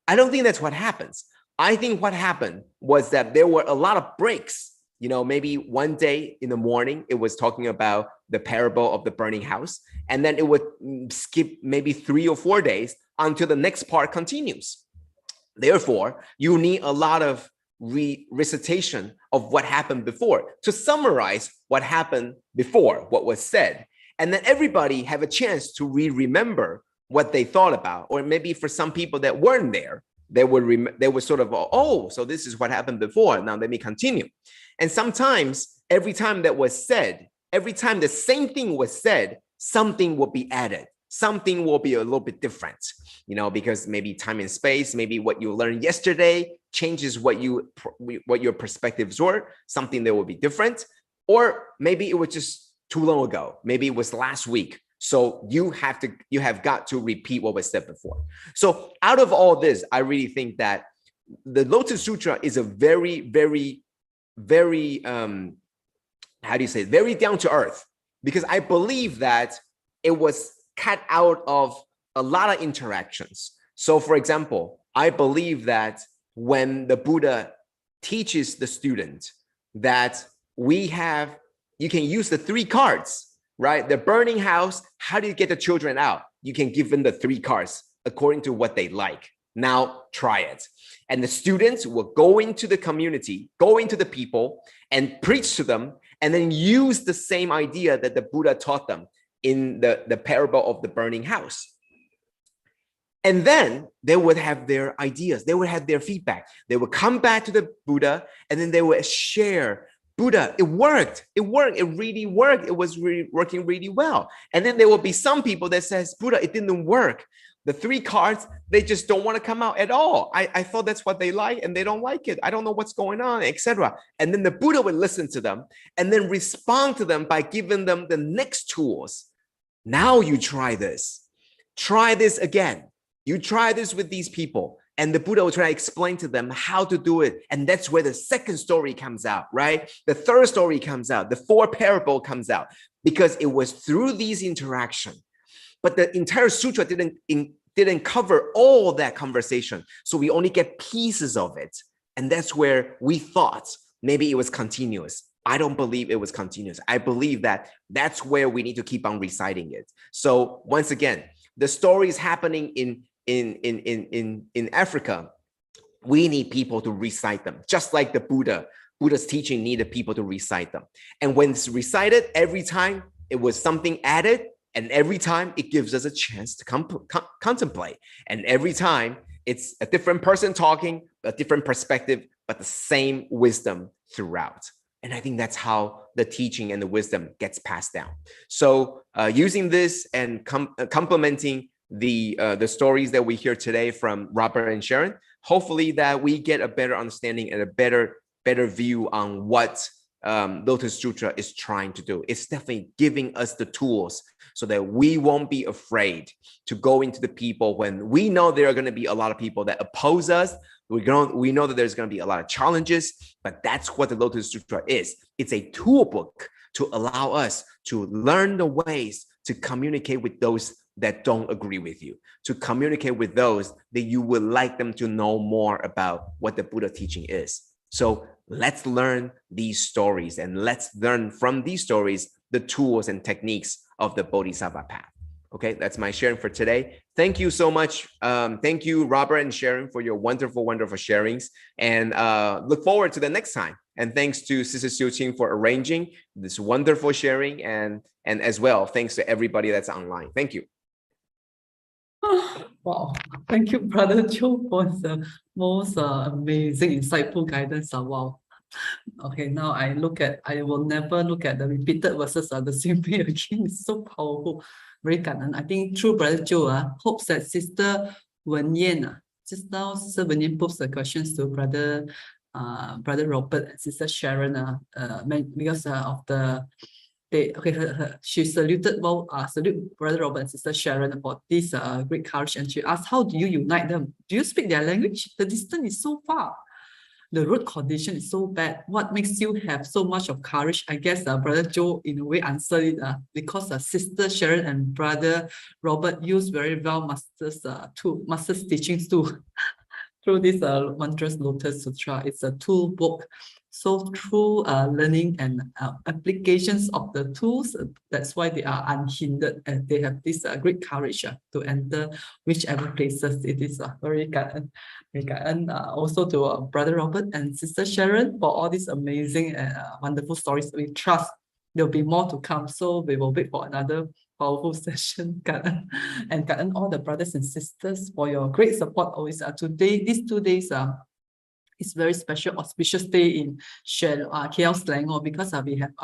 I don't think that's what happens. I think what happened was that there were a lot of breaks. You know, maybe one day in the morning, it was talking about the parable of the burning house, and then it would skip maybe 3 or 4 days until the next part continues. Therefore, you need a lot of recitation of what happened before to summarize what happened before, what was said. And then everybody have a chance to remember what they thought about. Or maybe for some people that weren't there, they would sort of, oh, so this is what happened before. Now let me continue. And sometimes every time that was said, every time the same thing was said, something will be added. Something will be a little bit different, you know, because maybe time and space, maybe what you learned yesterday changes what your perspectives were, something that will be different. Or maybe it was just too long ago. Maybe it was last week. So you have got to repeat what was said before. So out of all this, I really think that the Lotus Sutra is a very, very, very, very down to earth, because I believe that it was cut out of a lot of interactions. So for example, I believe that when the Buddha teaches the student that you can use the 3 cards, right? The burning house, how do you get the children out? You can give them the 3 cards according to what they like. Now try it. And the students will go into the community, go into the people and preach to them, and then use the same idea that the Buddha taught them in the parable of the burning house. And then they would have their ideas, they would have their feedback. They would come back to the Buddha, and then they would share, Buddha, it worked, it really worked, it was really working really well. And then there will be some people that says, Buddha, it didn't work. The 3 cards, they just don't want to come out at all. I thought that's what they like, and they don't like it. I don't know what's going on, etc. And then the Buddha would listen to them and then respond to them by giving them the next tools. Now you try this again. You try this with these people, and the Buddha will try to explain to them how to do it. And that's where the second story comes out, right? The third story comes out, the 4 parable comes out, because it was through these interactions. But the entire sutra didn't cover all that conversation. So we only get pieces of it. And that's where we thought maybe it was continuous. I don't believe it was continuous. I believe that that's where we need to keep on reciting it. So once again, the story is happening in Africa. We need people to recite them, just like the Buddha's teaching needed people to recite them. And when it's recited, every time it was something added, And every time it gives us a chance to contemplate. And every time it's a different person talking, a different perspective, but the same wisdom throughout. And I think that's how the teaching and the wisdom gets passed down. So using this and complementing the stories that we hear today from Robert and Sharon, hopefully that we get a better understanding and a better view on what Lotus Sutra is trying to do. It's definitely giving us the tools so that we won't be afraid to go into the people when we know there are going to be a lot of people that oppose us. We know that there's going to be a lot of challenges, but that's what the Lotus Sutra is. It's a tool book to allow us to learn the ways to communicate with those that don't agree with you, to communicate with those that you would like them to know more about what the Buddha teaching is. So let's learn these stories, and let's learn from these stories the tools and techniques of the Bodhisattva path. Okay, that's my sharing for today. Thank you so much. Thank you, Robert and Sharon, for your wonderful, wonderful sharings, and look forward to the next time. And thanks to Sister Su Ching for arranging this wonderful sharing, and as well, thanks to everybody that's online. Thank you. Wow, thank you, Brother Joe, for the most amazing, insightful guidance. Wow. Okay, now I will never look at the repeated verses the same way again. It's so powerful. Very kind. I think through Brother Joe, hopes that Sister Wen Yan, just now Sister Wen Yan posed the questions to Brother Robert and Sister Sharon, because of the she saluted salute Brother Robert and Sister Sharon about this great courage, and she asked, how do you unite them? Do you speak their language? The distance is so far. The road condition is so bad. What makes you have so much of courage? I guess Brother Joe in a way answered it because Sister Sharon and Brother Robert used very well Master's teachings too. Through this wondrous Lotus Sutra. It's a tool book. So through learning and applications of the tools, that's why they are unhindered, and they have this great courage to enter whichever places it is. Very kind. Also to Brother Robert and Sister Sharon for all these amazing and wonderful stories. We trust there'll be more to come. So we will wait for another powerful session. And all the brothers and sisters for your great support always. Today, these 2 days it's very special, auspicious day in KL Selangor, because we have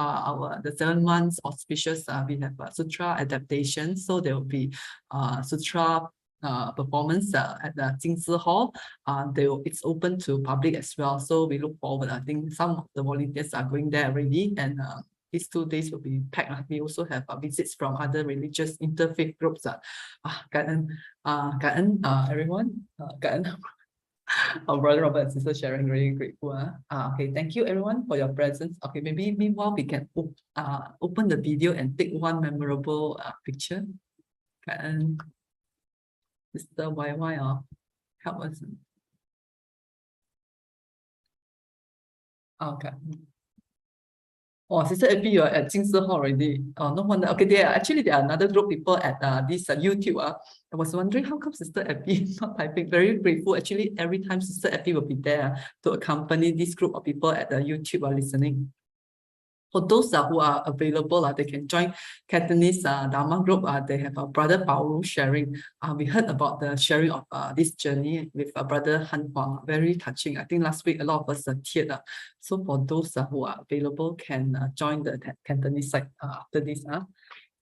the 7 months auspicious. We have Sutra adaptation, so there will be Sutra performance at the Jingzi Hall. It's open to public as well, so we look forward. I think some of the volunteers are going there already, and these 2 days will be packed. We also have visits from other religious interfaith groups. Everyone. Our Brother Robert and Sister Sharon, really grateful. Okay, thank you everyone for your presence. Okay, maybe meanwhile we can open the video and take one memorable picture. And Sister YY, help us. Okay. Oh, Sister Abby, you're at Jingzi Hall already. Oh, no wonder. Okay, there are another group of people at this YouTube. I was wondering how come Sister Abby is not typing. Very grateful. Actually, every time Sister Abby will be there to accompany this group of people at the YouTube listening. For those who are available, they can join Cantonese Dharma group. They have Brother Bao sharing. We heard about the sharing of this journey with Brother Han Huang. Very touching. I think last week a lot of us teared. So for those who are available, can join the Cantonese side after this.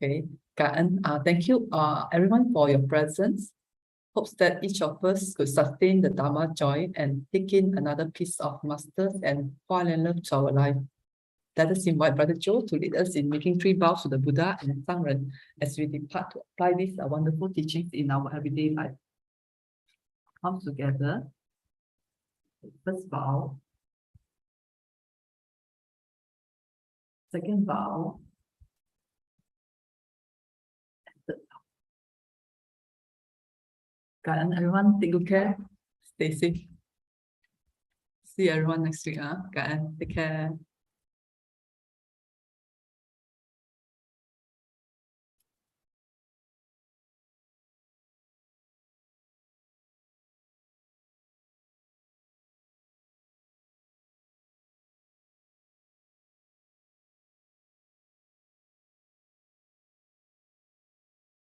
Okay. Thank you everyone for your presence. Hopes that each of us could sustain the Dharma joy and take in another piece of masters and Hualien love to our life. Let us invite Brother Joe to lead us in making 3 vows to the Buddha and Sangren as we depart to apply these wonderful teachings in our everyday life. Come together. First vow. Second vow. Third vow. And everyone, take good care. Stay safe. See everyone next week. Take care.